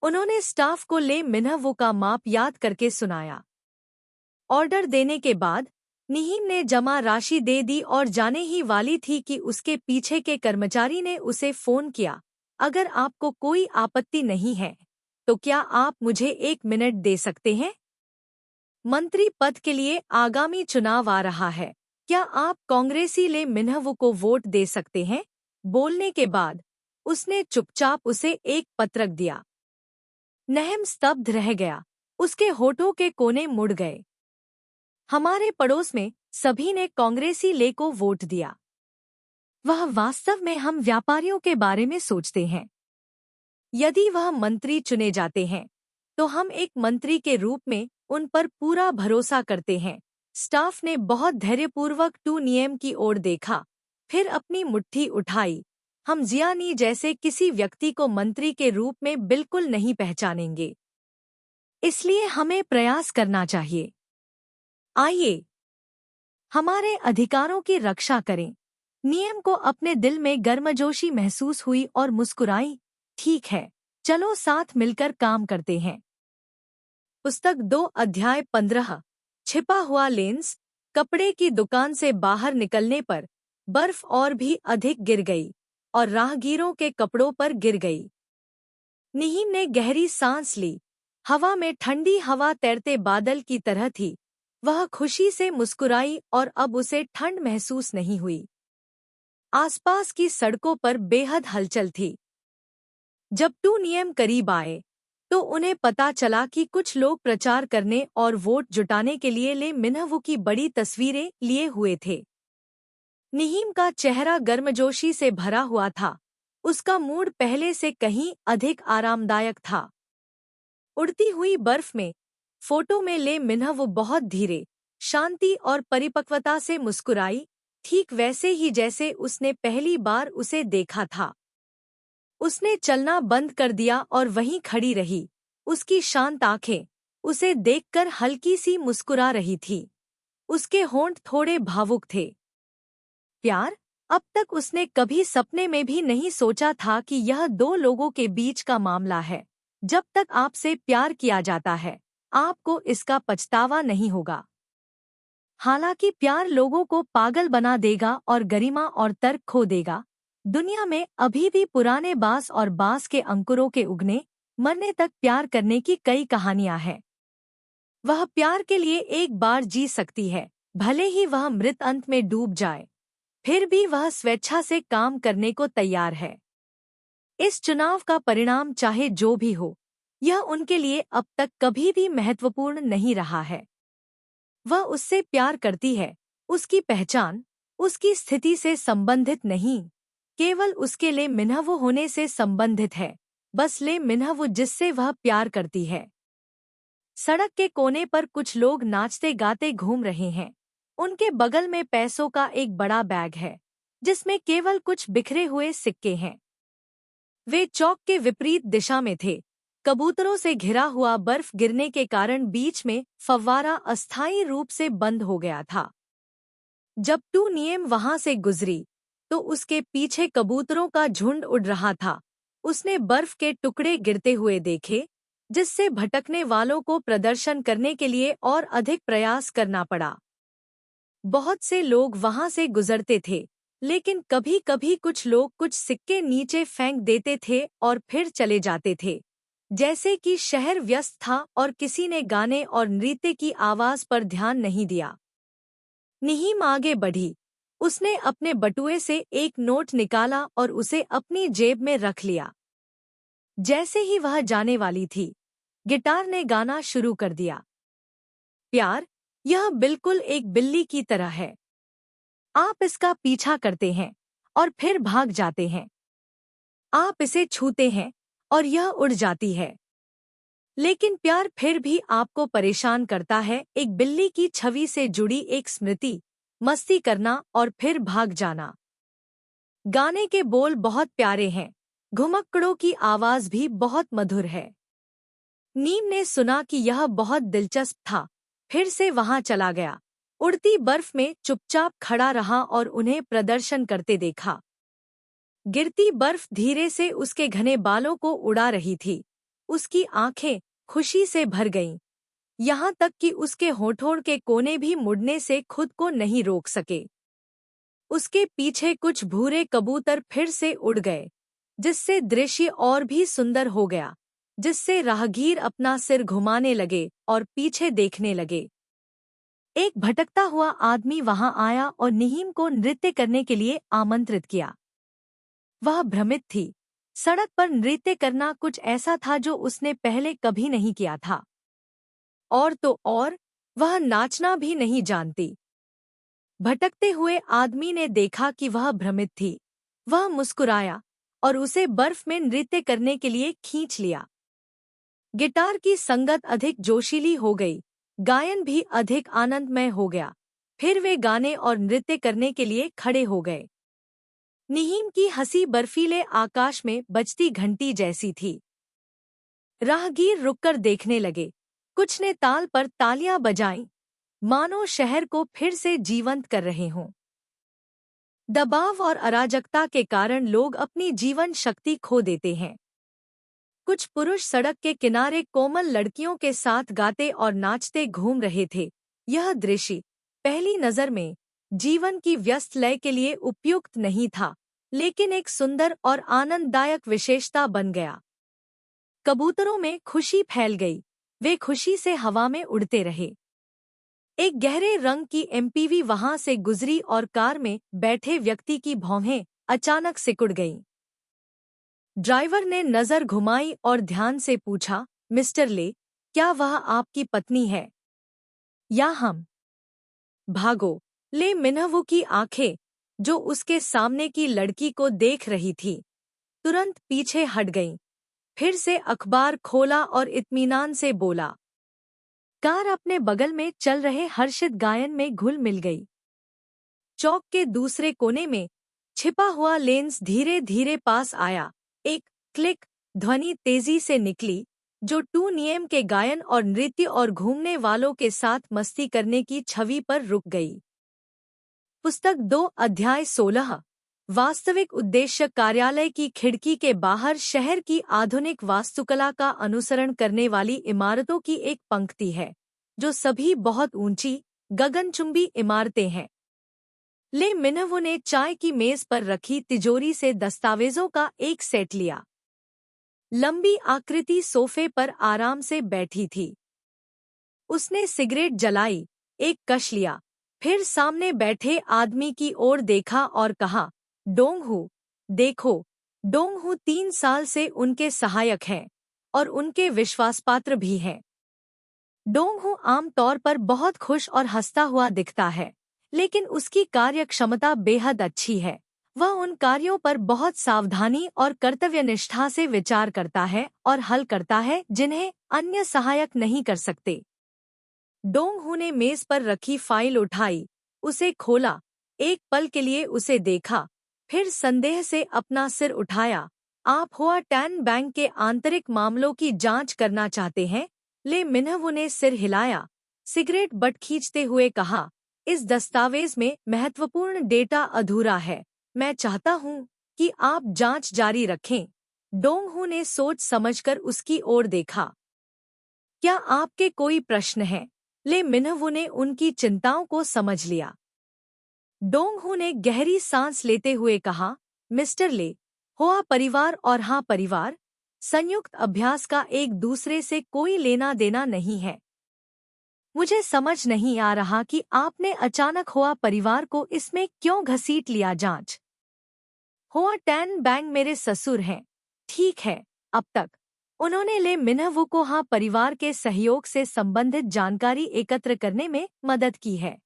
Speaker 1: उन्होंने स्टाफ को ले मिनहवू का माप याद करके सुनाया। ऑर्डर देने के बाद निहीम ने जमा राशि दे दी और जाने ही वाली थी कि उसके पीछे के कर्मचारी ने उसे फोन किया। अगर आपको कोई आपत्ति नहीं है तो क्या आप मुझे 1 मिनट दे सकते हैं? मंत्री पद के लिए आगामी चुनाव आ रहा है। क्या आप कांग्रेसी ले मिनहवू को वोट दे सकते हैं? बोलने के बाद उसने चुपचाप उसे एक पत्रक दिया। नहम स्तब्ध रह गया, उसके होठों के कोने मुड़ गए। हमारे पड़ोस में सभी ने कांग्रेसी ले को वोट दिया। वह वास्तव में हम व्यापारियों के बारे में सोचते हैं। यदि वह मंत्री चुने जाते हैं तो हम एक मंत्री के रूप में उन पर पूरा भरोसा करते हैं। स्टाफ ने बहुत धैर्यपूर्वक टू नियम की ओर देखा, फिर अपनी मुट्ठी उठाई। हम जियानी जैसे किसी व्यक्ति को मंत्री के रूप में बिल्कुल नहीं पहचानेंगे, इसलिए हमें प्रयास करना चाहिए। आइए हमारे अधिकारों की रक्षा करें। नियम को अपने दिल में गर्मजोशी महसूस हुई और मुस्कुराई। ठीक है, चलो साथ मिलकर काम करते हैं। पुस्तक 2 अध्याय 15। छिपा हुआ लेंस। कपड़े की दुकान से बाहर निकलने पर बर्फ और भी अधिक गिर गई और राहगीरों के कपड़ों पर गिर गई। निहीम ने गहरी सांस ली। हवा में ठंडी हवा तैरते बादल की तरह थी। वह खुशी से मुस्कुराई और अब उसे ठंड महसूस नहीं हुई। आसपास की सड़कों पर बेहद हलचल थी। जब टू नियम करीब आए तो उन्हें पता चला कि कुछ लोग प्रचार करने और वोट जुटाने के लिए ले मिनहवू की बड़ी तस्वीरें लिए हुए थे। निहीम का चेहरा गर्मजोशी से भरा हुआ था। उसका मूड पहले से कहीं अधिक आरामदायक था। उड़ती हुई बर्फ में फोटो में ले मिनहवू बहुत धीरे, शांति और परिपक्वता से मुस्कुराई, ठीक वैसे ही जैसे उसने पहली बार उसे देखा था। उसने चलना बंद कर दिया और वहीं खड़ी रही। उसकी शांत आंखें उसे देखकर हल्की सी मुस्कुरा रही थी। उसके होंठ थोड़े भावुक थे। प्यार? अब तक उसने कभी सपने में भी नहीं सोचा था कि यह 2 लोगों के बीच का मामला है। जब तक आपसे प्यार किया जाता है, आपको इसका पछतावा नहीं होगा। हालांकि प्यार लोगों को पागल बना देगा और गरिमा और तर्क खो देगा। दुनिया में अभी भी पुराने बांस और बांस के अंकुरों के उगने, मरने तक प्यार करने की कई कहानियां हैं। वह प्यार के लिए एक बार जी सकती है, भले ही वह मृत अंत में डूब जाए, फिर भी वह स्वेच्छा से काम करने को तैयार है। इस चुनाव का परिणाम चाहे जो भी हो, यह उनके लिए अब तक कभी भी महत्वपूर्ण नहीं रहा है। वह उससे प्यार करती है, उसकी पहचान, उसकी स्थिति से संबंधित नहीं, केवल उसके ले मिन्हवो होने से संबंधित है, बस ले मिन्हवो जिससे वह प्यार करती है। सड़क के कोने पर कुछ लोग नाचते गाते घूम रहे हैं। उनके बगल में पैसों का एक बड़ा बैग है, जिसमें केवल कुछ बिखरे हुए सिक्के हैं। वे चौक के विपरीत दिशा में थे। कबूतरों से घिरा हुआ बर्फ गिरने के कारण बीच में फव्वारा अस्थायी रूप से बंद हो गया था। जब टू नियम वहां से गुजरी, तो उसके पीछे कबूतरों का झुंड उड़ रहा था। उसने बर्फ के टुकड़े गिरते हुए देखे, जिससे भटकने वालों को प्रदर्शन करने के लिए और अधिक प्रयास करना पड़ा। बहुत से लोग वहां से गुजरते थे, लेकिन कभी-कभी कुछ लोग कुछ सिक्के नीचे फेंक देते थे और फिर चले जाते थे, जैसे कि शहर व्यस्त था और किसी ने गाने और नृत्य की आवाज पर ध्यान नहीं दिया। निहीम आगे बढ़ी। उसने अपने बटुए से एक नोट निकाला और उसे अपनी जेब में रख लिया। जैसे ही वह जाने वाली थी, गिटार ने गाना शुरू कर दिया। प्यार, यह बिल्कुल एक बिल्ली की तरह है। आप इसका पीछा करते हैं और फिर भाग जाते हैं। आप इसे छूते हैं और यह उड़ जाती है। लेकिन प्यार फिर भी आपको परेशान करता है, एक बिल्ली की छवि से जुड़ी एक स्मृति, मस्ती करना और फिर भाग जाना। गाने के बोल बहुत प्यारे हैं, घुमक्कड़ों की आवाज भी बहुत मधुर है। नीम ने सुना कि यह बहुत दिलचस्प था, फिर से वहां चला गया। उड़ती बर्फ में चुपचाप खड़ा रहा और उन्हें प्रदर्शन करते देखा। गिरती बर्फ धीरे से उसके घने बालों को उड़ा रही थी। उसकी आंखें खुशी से भर गईं, यहाँ तक कि उसके होठों के कोने भी मुड़ने से खुद को नहीं रोक सके। उसके पीछे कुछ भूरे कबूतर फिर से उड़ गए, जिससे दृश्य और भी सुंदर हो गया, जिससे राहगीर अपना सिर घुमाने लगे और पीछे देखने लगे। एक भटकता हुआ आदमी वहां आया और निहीम को नृत्य करने के लिए आमंत्रित किया। वह भ्रमित थी। सड़क पर नृत्य करना कुछ ऐसा था जो उसने पहले कभी नहीं किया था। और तो और, वह नाचना भी नहीं जानती। भटकते हुए आदमी ने देखा कि वह भ्रमित थी। वह मुस्कुराया और उसे बर्फ में नृत्य करने के लिए खींच लिया। गिटार की संगत अधिक जोशीली हो गई, गायन भी अधिक आनंदमय हो गया। फिर वे गाने और नृत्य करने के लिए खड़े हो गए। निहीम की हंसी बर्फीले आकाश में बजती घंटी जैसी थी। राहगीर रुककर देखने लगे। कुछ ने ताल पर तालियां बजाईं, मानो शहर को फिर से जीवंत कर रहे हों। दबाव और अराजकता के कारण लोग अपनी जीवन शक्ति खो देते हैं। कुछ पुरुष सड़क के किनारे कोमल लड़कियों के साथ गाते और नाचते घूम रहे थे। यह दृश्य पहली नजर में जीवन की व्यस्त लय के लिए उपयुक्त नहीं था, लेकिन एक सुंदर और आनंददायक विशेषता बन गया। कबूतरों में खुशी फैल गई। वे खुशी से हवा में उड़ते रहे। एक गहरे रंग की एमपीवी वहां से गुजरी और कार में बैठे व्यक्ति की भौहें अचानक सिकुड़ गईं। ड्राइवर ने नजर घुमाई और ध्यान से पूछा, मिस्टर ले, क्या वह आपकी पत्नी है या हम? भागो! ले मिन्हवो की आंखें, जो उसके सामने की लड़की को देख रही थी, तुरंत पीछे हट गईं। फिर से अखबार खोला और इत्मीनान से बोला। कार अपने बगल में चल रहे हर्षित गायन में घुल मिल गई। चौक के दूसरे कोने में छिपा हुआ लेंस धीरे धीरे पास आया। एक क्लिक ध्वनि तेजी से निकली, जो टू नियम के गायन और नृत्य और घूमने वालों के साथ मस्ती करने की छवि पर रुक गई। पुस्तक 2 अध्याय 16। वास्तविक उद्देश्य कार्यालय की खिड़की के बाहर शहर की आधुनिक वास्तुकला का अनुसरण करने वाली इमारतों की एक पंक्ति है, जो सभी बहुत ऊंची, गगनचुंबी इमारतें हैं। ले मिन्हवो ने चाय की मेज पर रखी तिजोरी से दस्तावेजों का एक सेट लिया। लंबी आकृति सोफे पर आराम से बैठी थी। उसने सिगरेट जलाई, एक कश लिया, फिर सामने बैठे आदमी की ओर देखा और कहा, डोंगहू, देखो, डोंगहू 3 साल से उनके सहायक हैं और उनके विश्वासपात्र भी हैं। डोंगहू आम तौर पर बहुत खुश और हंसता हुआ दिखता है, लेकिन उसकी कार्यक्षमता बेहद अच्छी है। वह उन कार्यों पर बहुत सावधानी और कर्तव्यनिष्ठा से विचार करता है और हल करता है जिन्हें अन्य सहायक नहीं कर सकते। डोंगहू ने मेज पर रखी फाइल उठाई, उसे खोला, एक पल के लिए उसे देखा, फिर संदेह से अपना सिर उठाया। आप हुआ टैन बैंक के आंतरिक मामलों की जांच करना चाहते हैं? ले मिन्हवू ने सिर हिलाया, सिगरेट बट खींचते हुए कहा, इस दस्तावेज में महत्वपूर्ण डेटा अधूरा है। मैं चाहता हूँ कि आप जांच जारी रखें। डोंगहू ने सोच समझकर उसकी ओर देखा। क्या आपके कोई प्रश्न हैं? ले मिन्हवू ने उनकी चिंताओं को समझ लिया। डोंगहू ने गहरी सांस लेते हुए कहा, मिस्टर ले, हुआ परिवार और हाँ परिवार, संयुक्त अभ्यास का एक दूसरे से कोई लेना देना नहीं है। मुझे समझ नहीं आ रहा कि आपने अचानक हुआ परिवार को इसमें क्यों घसीट लिया। जांच हुआ टैन बैंग मेरे ससुर हैं। ठीक है, अब तक उन्होंने ले मिन्हवू को हाँ परिवार के सहयोग से संबंधित जानकारी एकत्र करने में मदद की है।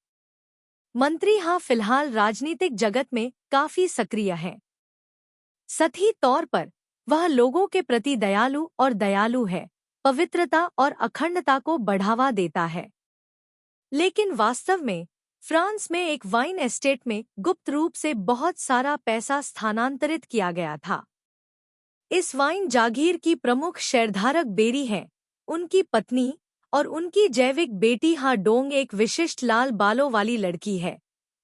Speaker 1: मंत्री हाँ फिलहाल राजनीतिक जगत में काफी सक्रिय हैं। सही तौर पर वह लोगों के प्रति दयालु है, पवित्रता और अखंडता को बढ़ावा देता है। लेकिन वास्तव में फ्रांस में एक वाइन एस्टेट में गुप्त रूप से बहुत सारा पैसा स्थानांतरित किया गया था। इस वाइन जागीर की प्रमुख शेयरधारक बेरी हैं, उनकी पत्नी और उनकी जैविक बेटी हा डोंग एक विशिष्ट लाल बालों वाली लड़की है,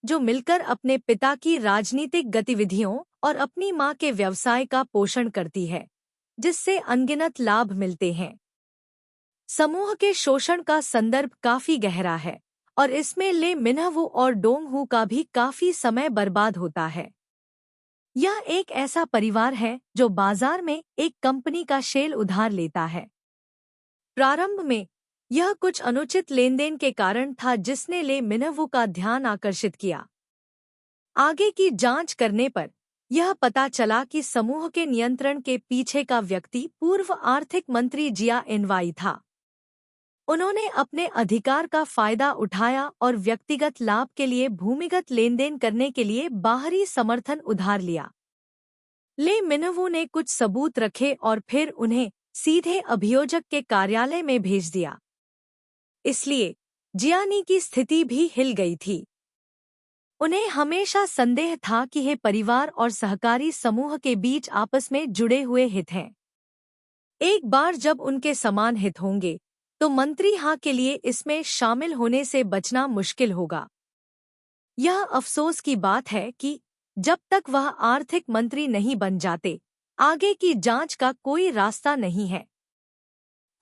Speaker 1: जो मिलकर अपने पिता की राजनीतिक गतिविधियों और अपनी मां के व्यवसाय का पोषण करती है, जिससे अनगिनत लाभ मिलते हैं। समूह के शोषण का संदर्भ काफी गहरा है और इसमें ले मिन्हवू और डोंगहू का भी काफी समय बर्बाद होता है। यह एक ऐसा परिवार है जो बाजार में एक कंपनी का शेयर उधार लेता है। प्रारंभ में यह कुछ अनुचित लेनदेन के कारण था जिसने ले मिन्हवू का ध्यान आकर्षित किया। आगे की जांच करने पर यह पता चला कि समूह के नियंत्रण के पीछे का व्यक्ति पूर्व आर्थिक मंत्री जिया एनवाई था। उन्होंने अपने अधिकार का फायदा उठाया और व्यक्तिगत लाभ के लिए भूमिगत लेनदेन करने के लिए बाहरी समर्थन उधार लिया। ले मिन्हवू ने कुछ सबूत रखे और फिर उन्हें सीधे अभियोजक के कार्यालय में भेज दिया। इसलिए जियानी की स्थिति भी हिल गई थी। उन्हें हमेशा संदेह था कि ये परिवार और सहकारी समूह के बीच आपस में जुड़े हुए हित हैं। एक बार जब उनके समान हित होंगे तो मंत्री हाँ के लिए इसमें शामिल होने से बचना मुश्किल होगा। यह अफसोस की बात है कि जब तक वह आर्थिक मंत्री नहीं बन जाते, आगे की जांच का कोई रास्ता नहीं है।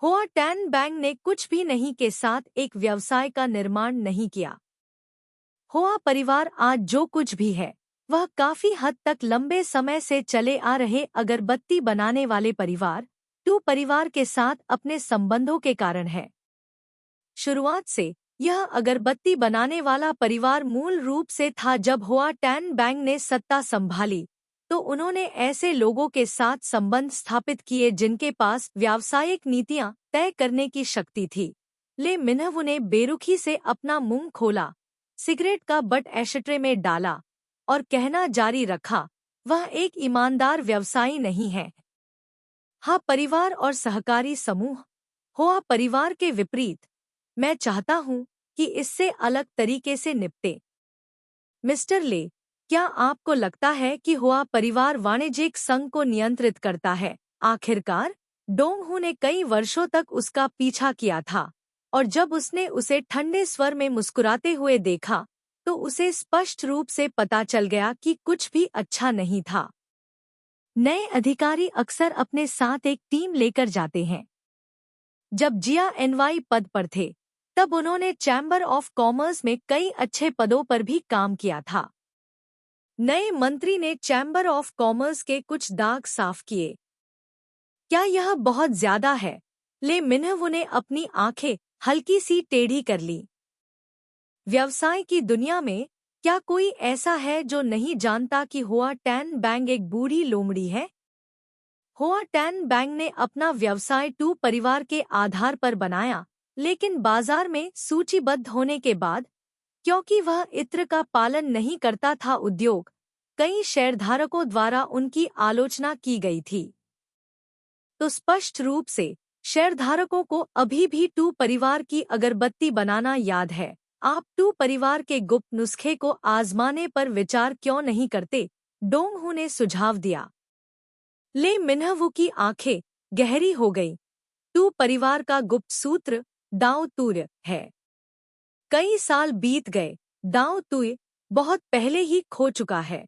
Speaker 1: हुआ टैन बैंग ने कुछ भी नहीं के साथ एक व्यवसाय का निर्माण नहीं किया। हुआ परिवार आज जो कुछ भी है, वह काफी हद तक लंबे समय से चले आ रहे अगरबत्ती बनाने वाले परिवार के साथ अपने संबंधों के कारण है। शुरुआत से यह अगरबत्ती बनाने वाला परिवार मूल रूप से था। जब हुआ टैन बैंग ने सत्ता संभाली तो उन्होंने ऐसे लोगों के साथ संबंध स्थापित किए जिनके पास व्यावसायिक नीतियां तय करने की शक्ति थी। ले मिन्हवू ने बेरुखी से अपना मुंह खोला, सिगरेट का बट एशट्रे में डाला और कहना जारी रखा, वह एक ईमानदार व्यवसायी नहीं है। हाँ परिवार और सहकारी समूह हुआ परिवार के विपरीत, मैं चाहता हूँ कि इससे अलग तरीके से निपटे। मिस्टर ले, क्या आपको लगता है कि हुआ परिवार वाणिज्यिक संघ को नियंत्रित करता है? आखिरकार डोंगहू ने कई वर्षों तक उसका पीछा किया था और जब उसने उसे ठंडे स्वर में मुस्कुराते हुए देखा तो उसे स्पष्ट रूप से पता चल गया कि कुछ भी अच्छा नहीं था। नए अधिकारी अक्सर अपने साथ एक टीम लेकर जाते हैं। जब जिया एनवाई पद पर थे तब उन्होंने चैम्बर ऑफ कॉमर्स में कई अच्छे पदों पर भी काम किया था। नए मंत्री ने चैम्बर ऑफ कॉमर्स के कुछ दाग साफ किए। क्या यह बहुत ज्यादा है? ले मिन्हवू ने अपनी आंखें हल्की सी टेढ़ी कर ली। व्यवसाय की दुनिया में क्या कोई ऐसा है जो नहीं जानता कि हुआ टैन बैंग एक बूढ़ी लोमड़ी है? हुआ टैन बैंग ने अपना व्यवसाय टू परिवार के आधार पर बनाया, लेकिन बाजार में सूचीबद्ध होने के बाद, क्योंकि वह इत्र का पालन नहीं करता था, उद्योग कई शेयरधारकों द्वारा उनकी आलोचना की गई थी। तो स्पष्ट रूप से शेयरधारकों को अभी भी टू परिवार की अगरबत्ती बनाना याद है। आप टू परिवार के गुप्त नुस्खे को आजमाने पर विचार क्यों नहीं करते? डोंगहू ने सुझाव दिया। ले मिन्हवू की आंखें गहरी हो गईं। टू परिवार का गुप्त सूत्र दाओ तुय है। कई साल बीत गए, दाओ तुय बहुत पहले ही खो चुका है।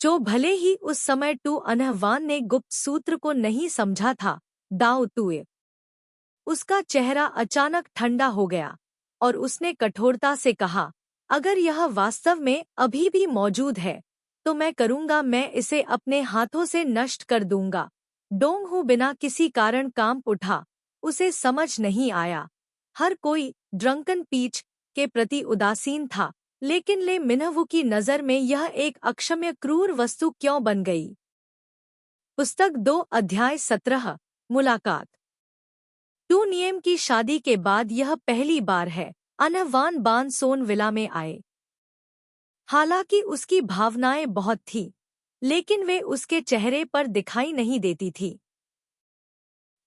Speaker 1: जो भले ही उस समय टू अनहवान ने गुप्त सूत्र को नहीं समझा था, दाओ तुय उसका चेहरा अचानक ठंडा हो गया और उसने कठोरता से कहा, अगर यह वास्तव में अभी भी मौजूद है तो मैं करूंगा, मैं इसे अपने हाथों से नष्ट कर दूंगा। डोंगहू बिना किसी कारण कांप उठा। उसे समझ नहीं आया। हर कोई ड्रंकन पीच के प्रति उदासीन था, लेकिन ले मिन्हवू की नज़र में यह एक अक्षम्य क्रूर वस्तु क्यों बन गई? पुस्तक 2 अध्याय 17 मुलाकात। टू नियम की शादी के बाद यह पहली बार है अनहवान बान सोन विला में आए। हालांकि उसकी भावनाएं बहुत थी, लेकिन वे उसके चेहरे पर दिखाई नहीं देती थी।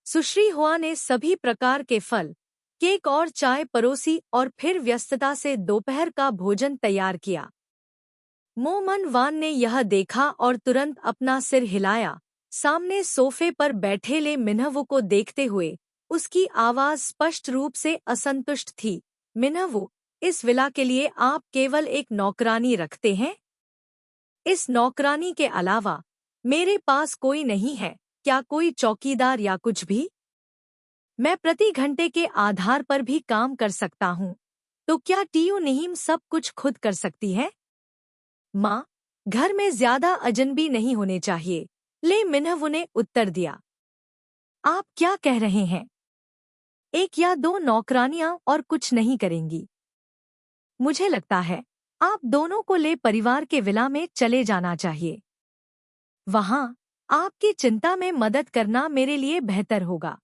Speaker 1: सुश्री हुआ ने सभी प्रकार के फल, केक और चाय परोसी और फिर व्यस्तता से दोपहर का भोजन तैयार किया। मो मन वान ने यह देखा और तुरंत अपना सिर हिलाया। सामने सोफे पर बैठे ले मिन्हवू को देखते हुए उसकी आवाज स्पष्ट रूप से असंतुष्ट थी। मिन्हवू, इस विला के लिए आप केवल एक नौकरानी रखते हैं? इस नौकरानी के अलावा मेरे पास कोई नहीं है। क्या कोई चौकीदार या कुछ भी? मैं प्रति घंटे के आधार पर भी काम कर सकता हूँ। तो क्या टीयू निहिम सब कुछ खुद कर सकती है? माँ, घर में ज्यादा अजनबी नहीं होने चाहिए, ले मिन्हवू ने उत्तर दिया। आप क्या कह रहे हैं? एक या दो नौकरानियां और कुछ नहीं करेंगी। मुझे लगता है आप दोनों को ले परिवार के विला में चले जाना चाहिए। वहां आपकी चिंता में मदद करना मेरे लिए बेहतर होगा।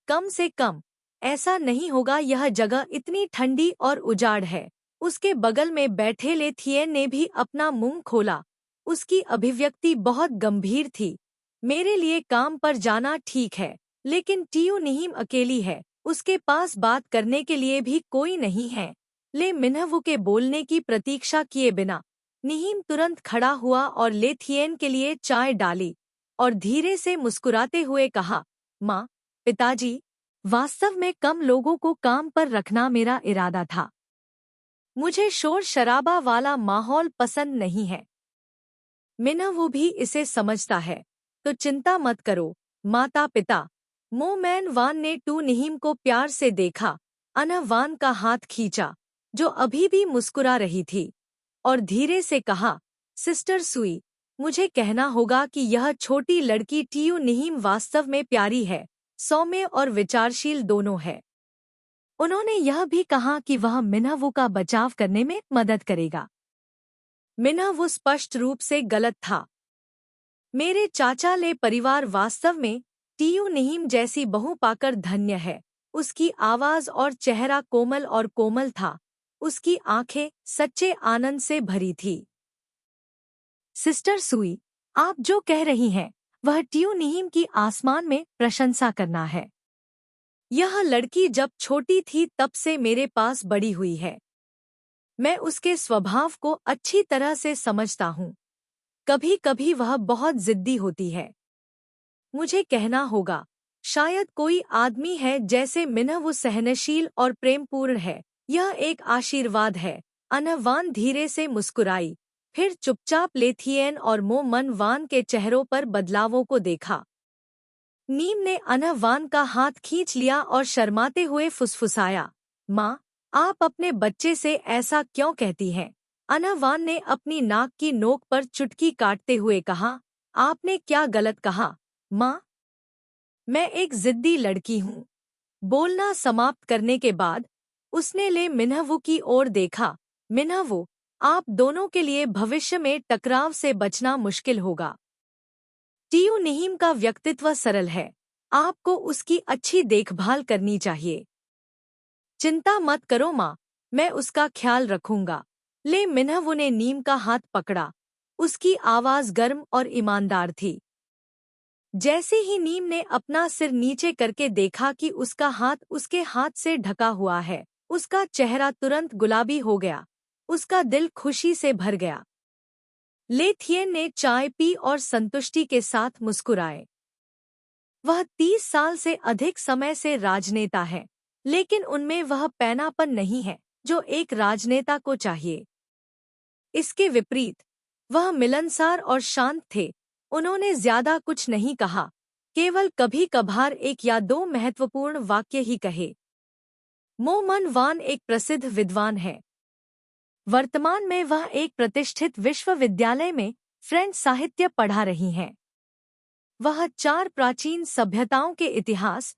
Speaker 1: कम से कम ऐसा नहीं होगा। यह जगह इतनी ठंडी और उजाड़ है। उसके बगल में बैठे ले थियन ने भी अपना मुंह खोला। उसकी अभिव्यक्ति बहुत गंभीर थी। मेरे लिए काम पर जाना ठीक है, लेकिन टीयू निहिम अकेली है। उसके पास बात करने के लिए भी कोई नहीं है। ले मिन्हवू के बोलने की प्रतीक्षा किए बिना निहिम तुरंत खड़ा हुआ और ले थियन के लिए चाय डाली और धीरे से मुस्कुराते हुए कहा, माँ, पिताजी, वास्तव में कम लोगों को काम पर रखना मेरा इरादा था। मुझे शोर शराबा वाला माहौल पसंद नहीं है। मिन्हवू भी इसे समझता है, तो चिंता मत करो माता पिता। मो मैन वान ने टू निहिम को प्यार से देखा, अनहवान का हाथ खींचा, जो अभी भी मुस्कुरा रही थी, और धीरे से कहा, सिस्टर सुई, मुझे कहना होगा कि यह छोटी लड़की टीयू निहिम वास्तव में प्यारी है, सौम्य और विचारशील दोनों है। उन्होंने यह भी कहा कि वह मिन्हवू का बचाव करने में मदद करेगा। मिन्हवू स्पष्ट रूप से गलत था। मेरे चाचा ले परिवार वास्तव में टीयू निहिम जैसी बहू पाकर धन्य है। उसकी आवाज और चेहरा कोमल और कोमल था। उसकी आंखें सच्चे आनंद से भरी थी। सिस्टर सुई, आप जो कह रही हैं वह टीयू निहिम की आसमान में प्रशंसा करना है। यह लड़की जब छोटी थी तब से मेरे पास बड़ी हुई है। मैं उसके स्वभाव को अच्छी तरह से समझता हूँ। कभी कभी वह बहुत जिद्दी होती है। मुझे कहना होगा, शायद कोई आदमी है जैसे मिन्हवू सहनशील और प्रेमपूर्ण है। यह एक आशीर्वाद है। अनहवान धीरे से मुस्कुराई, फिर चुपचाप ले थियन और मो मन वान के चेहरों पर बदलावों को देखा। नीम ने अनहवान का हाथ खींच लिया और शर्माते हुए फुसफुसाया, माँ, आप अपने बच्चे से ऐसा क्यों कहती हैं? अनहवान ने अपनी नाक की नोक पर चुटकी काटते हुए कहा, आपने क्या गलत कहा, माँ? मैं एक जिद्दी लड़की हूँ। बोलना समाप्त करने के बाद उसने ले मिन्हवू की ओर देखा। मिन्हवू, आप दोनों के लिए भविष्य में टकराव से बचना मुश्किल होगा। टीयू निहीम का व्यक्तित्व सरल है, आपको उसकी अच्छी देखभाल करनी चाहिए। चिंता मत करो माँ, मैं उसका ख्याल रखूंगा। ले मिन्हवू ने नीम का हाथ पकड़ा। उसकी आवाज गर्म और ईमानदार थी। जैसे ही नीम ने अपना सिर नीचे करके देखा कि उसका हाथ उसके हाथ से ढका हुआ है, उसका चेहरा तुरंत गुलाबी हो गया। उसका दिल खुशी से भर गया। ले थियन ने चाय पी और संतुष्टि के साथ मुस्कुराए। वह 30 साल से अधिक समय से राजनेता है, लेकिन उनमें वह पैनापन नहीं है जो एक राजनेता को चाहिए। इसके विपरीत वह मिलनसार और शांत थे। उन्होंने ज्यादा कुछ नहीं कहा, केवल कभी कभार एक या दो महत्वपूर्ण वाक्य ही कहे। मो मन वान एक प्रसिद्ध विद्वान है। वर्तमान में वह एक प्रतिष्ठित विश्वविद्यालय में फ्रेंच साहित्य पढ़ा रही हैं। वह 4 प्राचीन सभ्यताओं के इतिहास,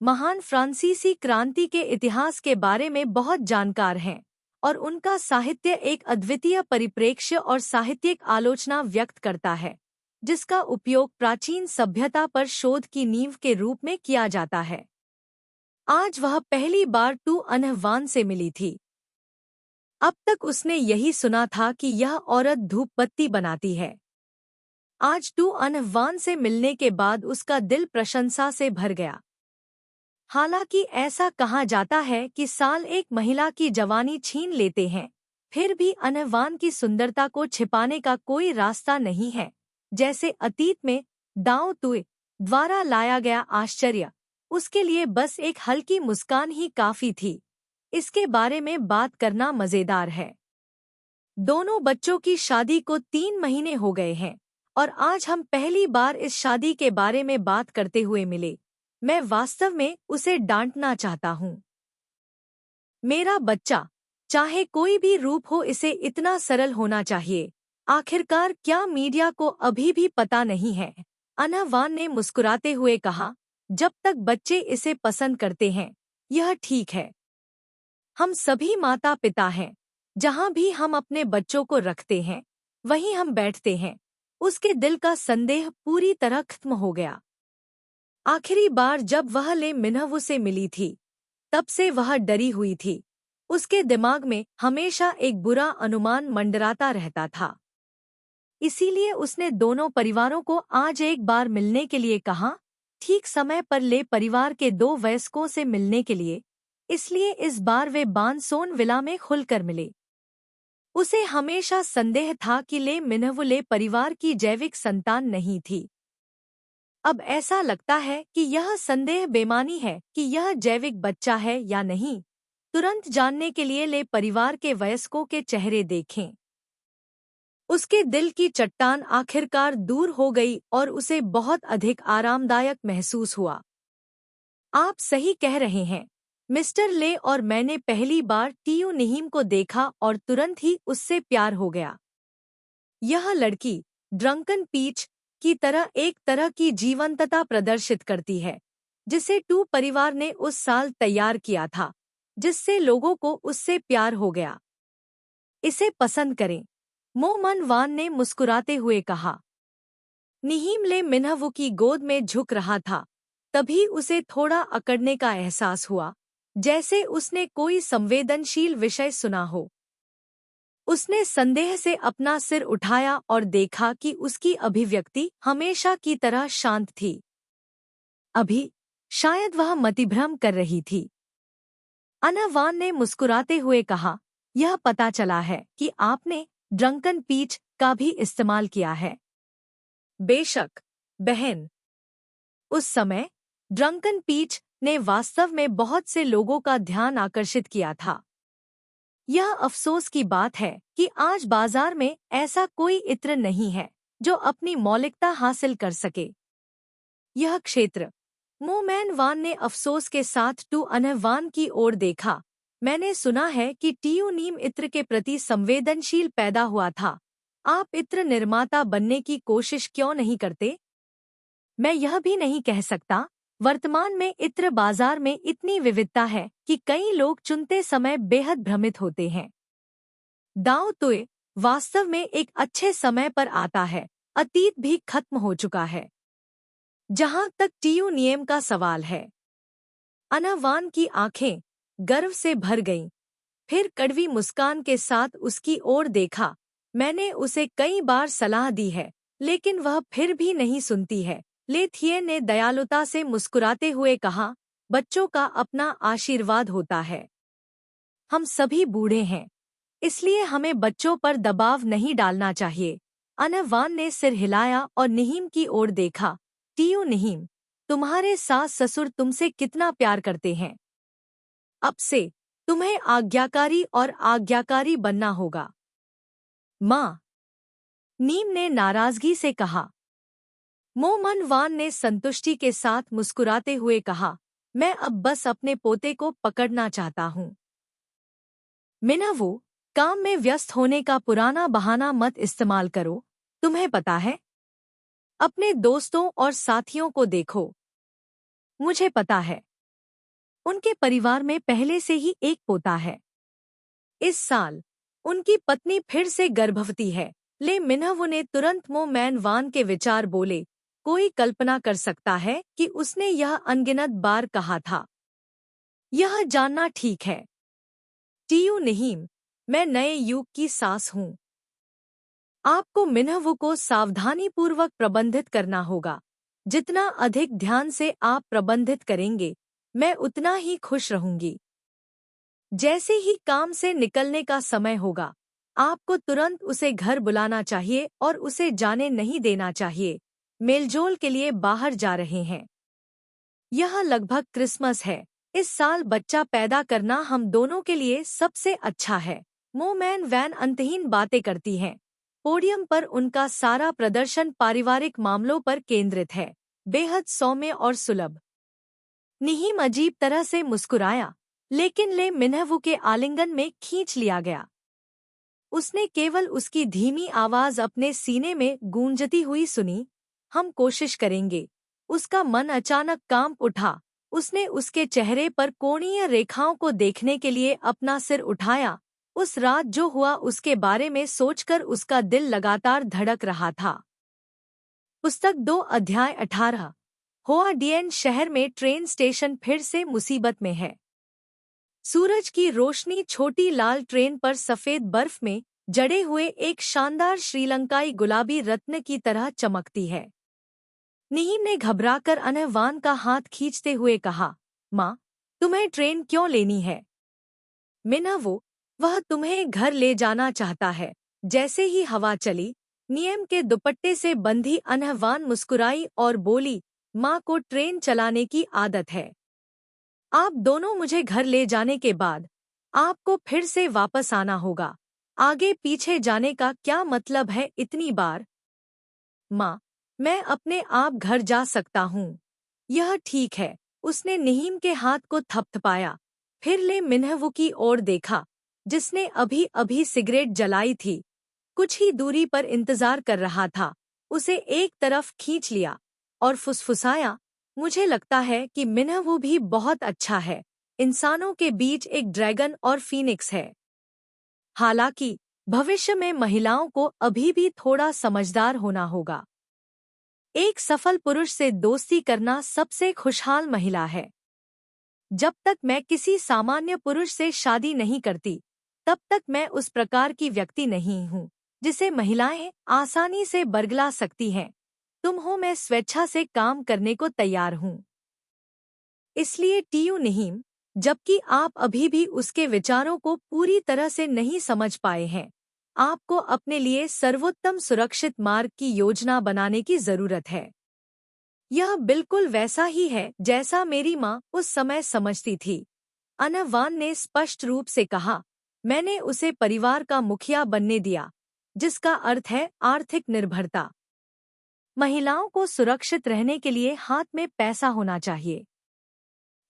Speaker 1: महान फ्रांसीसी क्रांति के इतिहास के बारे में बहुत जानकार हैं और उनका साहित्य एक अद्वितीय परिप्रेक्ष्य और साहित्यिक आलोचना व्यक्त करता है, जिसका उपयोग प्राचीन सभ्यता पर शोध की नींव के रूप में किया जाता है। आज वह पहली बार टू अनह वान से मिली थी। अब तक उसने यही सुना था कि यह औरत धूप बत्ती बनाती है। आज टू अनह वान से मिलने के बाद उसका दिल प्रशंसा से भर गया। हालांकि ऐसा कहा जाता है कि साल एक महिला की जवानी छीन लेते हैं, फिर भी अनह वान की सुंदरता को छिपाने का कोई रास्ता नहीं है। जैसे अतीत में दाओ तुए द्वारा लाया गया आश्चर्य, उसके लिए बस एक हल्की मुस्कान ही काफी थी। इसके बारे में बात करना मजेदार है। दोनों बच्चों की शादी को 3 महीने हो गए हैं और आज हम पहली बार इस शादी के बारे में बात करते हुए मिले। मैं वास्तव में उसे डांटना चाहता हूँ। मेरा बच्चा, चाहे कोई भी रूप हो, इसे इतना सरल होना चाहिए। आखिरकार क्या मीडिया को अभी भी पता नहीं है? अनह वान ने मुस्कुराते हुए कहा, जब तक बच्चे इसे पसंद करते हैं, यह ठीक है। हम सभी माता पिता हैं। जहाँ भी हम अपने बच्चों को रखते हैं, वहीं हम बैठते हैं। उसके दिल का संदेह पूरी तरह खत्म हो गया। आखिरी बार जब वह ले मिन्हवू से मिली थी, तब से वह डरी हुई थी। उसके दिमाग में हमेशा एक बुरा अनुमान मंडराता रहता था। इसीलिए उसने दोनों परिवारों को आज एक बार मिलने के लिए कहा, ठीक समय पर ले परिवार के 2 वयस्कों से मिलने के लिए। इसलिए इस बार वे बानसोन विला में खुलकर मिले। उसे हमेशा संदेह था कि ले मिन्हवू ले परिवार की जैविक संतान नहीं थी। अब ऐसा लगता है कि यह संदेह बेमानी है कि यह जैविक बच्चा है या नहीं। तुरंत जानने के लिए ले परिवार के वयस्कों के चेहरे देखें। उसके दिल की चट्टान आखिरकार दूर हो गई और उसे बहुत अधिक आरामदायक महसूस हुआ। आप सही कह रहे हैं मिस्टर ले, और मैंने पहली बार टीयू निहीम को देखा और तुरंत ही उससे प्यार हो गया। यह लड़की ड्रंकन पीच की तरह की जीवंतता प्रदर्शित करती है, जिसे टू परिवार ने उस साल तैयार किया था, जिससे लोगों को उससे प्यार हो गया। इसे पसंद करें, मो मन वान ने मुस्कुराते हुए कहा। निहीम ले मिन्हवू की गोद में झुक रहा था। तभी उसे थोड़ा अकड़ने का एहसास हुआ, जैसे उसने कोई संवेदनशील विषय सुना हो। उसने संदेह से अपना सिर उठाया और देखा कि उसकी अभिव्यक्ति हमेशा की तरह शांत थी। अभी शायद वह मतिभ्रम कर रही थी। अनह वान ने मुस्कुराते हुए कहा, यह पता चला है कि आपने ड्रंकन पीच का भी इस्तेमाल किया है। बेशक बहन। उस समय ड्रंकन पीच ने वास्तव में बहुत से लोगों का ध्यान आकर्षित किया था। यह अफसोस की बात है कि आज बाजार में ऐसा कोई इत्र नहीं है जो अपनी मौलिकता हासिल कर सके। यह क्षेत्र। मो मैन वान ने अफसोस के साथ टू अनह वान की ओर देखा। मैंने सुना है कि टीयू नीम इत्र के प्रति संवेदनशील पैदा हुआ था। आप इत्र निर्माता बनने की कोशिश क्यों नहीं करते? मैं यह भी नहीं कह सकता वर्तमान में इत्र बाजार में इतनी विविधता है कि कई लोग चुनते समय बेहद भ्रमित होते हैं। दाओ तोय वास्तव में एक अच्छे समय पर आता है, अतीत भी खत्म हो चुका है। जहां तक टीयू नियम का सवाल है। अना वान की आंखें गर्व से भर गईं, फिर कड़वी मुस्कान के साथ उसकी ओर देखा। मैंने उसे कई बार सलाह दी है, लेकिन वह फिर भी नहीं सुनती है। ले थिए ने दयालुता से मुस्कुराते हुए कहा, बच्चों का अपना आशीर्वाद होता है। हम सभी बूढ़े हैं, इसलिए हमें बच्चों पर दबाव नहीं डालना चाहिए। अना वान ने सिर हिलाया और निहीम की ओर देखा। टीयू निहीम, तुम्हारे सास ससुर तुमसे कितना प्यार करते हैं। अब से तुम्हें आज्ञाकारी और आज्ञाकारी बनना होगा। माँ, नीम ने नाराजगी से कहा। मोमन वान ने संतुष्टि के साथ मुस्कुराते हुए कहा, मैं अब बस अपने पोते को पकड़ना चाहता हूँ। मिनहवू, काम में व्यस्त होने का पुराना बहाना मत इस्तेमाल करो। तुम्हें पता है, अपने दोस्तों और साथियों को देखो। मुझे पता है, उनके परिवार में पहले से ही एक पोता है। इस साल उनकी पत्नी फिर से गर्भवती है। ले मिनहवू ने तुरंत मोमैन वान के विचार बोले। कोई कल्पना कर सकता है कि उसने यह अनगिनत बार कहा था। यह जानना ठीक है। टीयू निहीम, मैं नए युग की सास हूँ। आपको मिनहवू को सावधानीपूर्वक प्रबंधित करना होगा। जितना अधिक ध्यान से आप प्रबंधित करेंगे, मैं उतना ही खुश रहूंगी। जैसे ही काम से निकलने का समय होगा, आपको तुरंत उसे घर बुलाना चाहिए और उसे जाने नहीं देना चाहिए। मेलजोल के लिए बाहर जा रहे हैं। यह लगभग क्रिसमस है। इस साल बच्चा पैदा करना हम दोनों के लिए सबसे अच्छा है। मोमैन वैन अंतहीन बातें करती हैं। पोडियम पर उनका सारा प्रदर्शन पारिवारिक मामलों पर केंद्रित है, बेहद सौम्य और सुलभ। निहीम अजीब तरह से मुस्कुराया, लेकिन ले मिनहवू के आलिंगन में खींच लिया गया। उसने केवल उसकी धीमी आवाज अपने सीने में गूंजती हुई सुनी। हम कोशिश करेंगे। उसका मन अचानक कांप उठा। उसने उसके चेहरे पर कोणीय रेखाओं को देखने के लिए अपना सिर उठाया। उस रात जो हुआ उसके बारे में सोचकर उसका दिल लगातार धड़क रहा था। पुस्तक 2 अध्याय 18। होआडियन शहर में ट्रेन स्टेशन फिर से मुसीबत में है। सूरज की रोशनी छोटी लाल ट्रेन पर सफेद बर्फ में जड़े हुए एक शानदार श्रीलंकाई गुलाबी रत्न की तरह चमकती है। निहीम ने घबराकर अना वान का हाथ खींचते हुए कहा, माँ, तुम्हें ट्रेन क्यों लेनी है? मिनहवू, वह तुम्हें घर ले जाना चाहता है। जैसे ही हवा चली, नियम के दुपट्टे से बंधी अना वान मुस्कुराई और बोली, माँ को ट्रेन चलाने की आदत है। आप दोनों मुझे घर ले जाने के बाद आपको फिर से वापस आना होगा। आगे पीछे जाने का क्या मतलब है इतनी बार? माँ, मैं अपने आप घर जा सकता हूँ। यह ठीक है। उसने निहीम के हाथ को थपथपाया, फिर ले मिनहवू की ओर देखा, जिसने अभी अभी सिगरेट जलाई थी। कुछ ही दूरी पर इंतजार कर रहा था। उसे एक तरफ खींच लिया और फुसफुसाया, मुझे लगता है कि मिनहवू भी बहुत अच्छा है। इंसानों के बीच एक ड्रैगन और फीनिक्स है। हालांकि भविष्य में महिलाओं को अभी भी थोड़ा समझदार होना होगा। एक सफल पुरुष से दोस्ती करना सबसे खुशहाल महिला है। जब तक मैं किसी सामान्य पुरुष से शादी नहीं करती, तब तक मैं उस प्रकार की व्यक्ति नहीं हूँ जिसे महिलाएं आसानी से बरगला सकती हैं। तुम हो, मैं स्वेच्छा से काम करने को तैयार हूँ। इसलिए टीयू निहीम, जबकि आप अभी भी उसके विचारों को पूरी तरह से नहीं समझ पाए हैं, आपको अपने लिए सर्वोत्तम सुरक्षित मार्ग की योजना बनाने की जरूरत है। यह बिल्कुल वैसा ही है जैसा मेरी माँ उस समय समझती थी। अना वान ने स्पष्ट रूप से कहा, मैंने उसे परिवार का मुखिया बनने दिया, जिसका अर्थ है आर्थिक निर्भरता। महिलाओं को सुरक्षित रहने के लिए हाथ में पैसा होना चाहिए।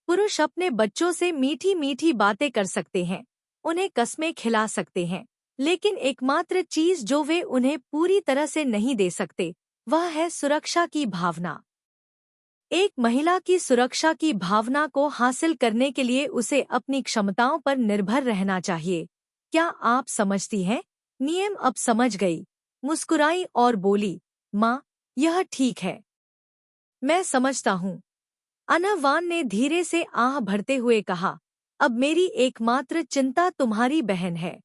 Speaker 1: पुरुष अपने बच्चों से मीठी मीठी बातें कर सकते हैं, उन्हें कस्में खिला सकते हैं, लेकिन एकमात्र चीज जो वे उन्हें पूरी तरह से नहीं दे सकते, वह है सुरक्षा की भावना। एक महिला की सुरक्षा की भावना को हासिल करने के लिए उसे अपनी क्षमताओं पर निर्भर रहना चाहिए। क्या आप समझती हैं? नियम अब समझ गई, मुस्कुराई और बोली, माँ, यह ठीक है, मैं समझता हूँ। अनहवान ने धीरे से आह भरते हुए कहा, अब मेरी एकमात्र चिंता तुम्हारी बहन है।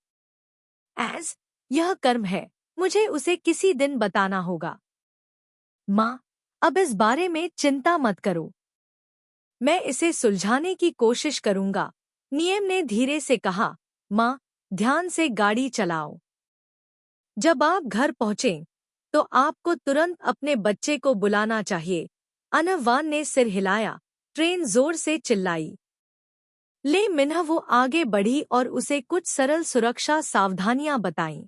Speaker 1: एज यह कर्म है, मुझे उसे किसी दिन बताना होगा। माँ, अब इस बारे में चिंता मत करो, मैं इसे सुलझाने की कोशिश करूंगा। नियम ने धीरे से कहा, माँ, ध्यान से गाड़ी चलाओ। जब आप घर पहुंचें, तो आपको तुरंत अपने बच्चे को बुलाना चाहिए। अनहवान ने सिर हिलाया। ट्रेन जोर से चिल्लाई। ले मिन्ह वो आगे बढ़ी और उसे कुछ सरल सुरक्षा सावधानियां बताईं।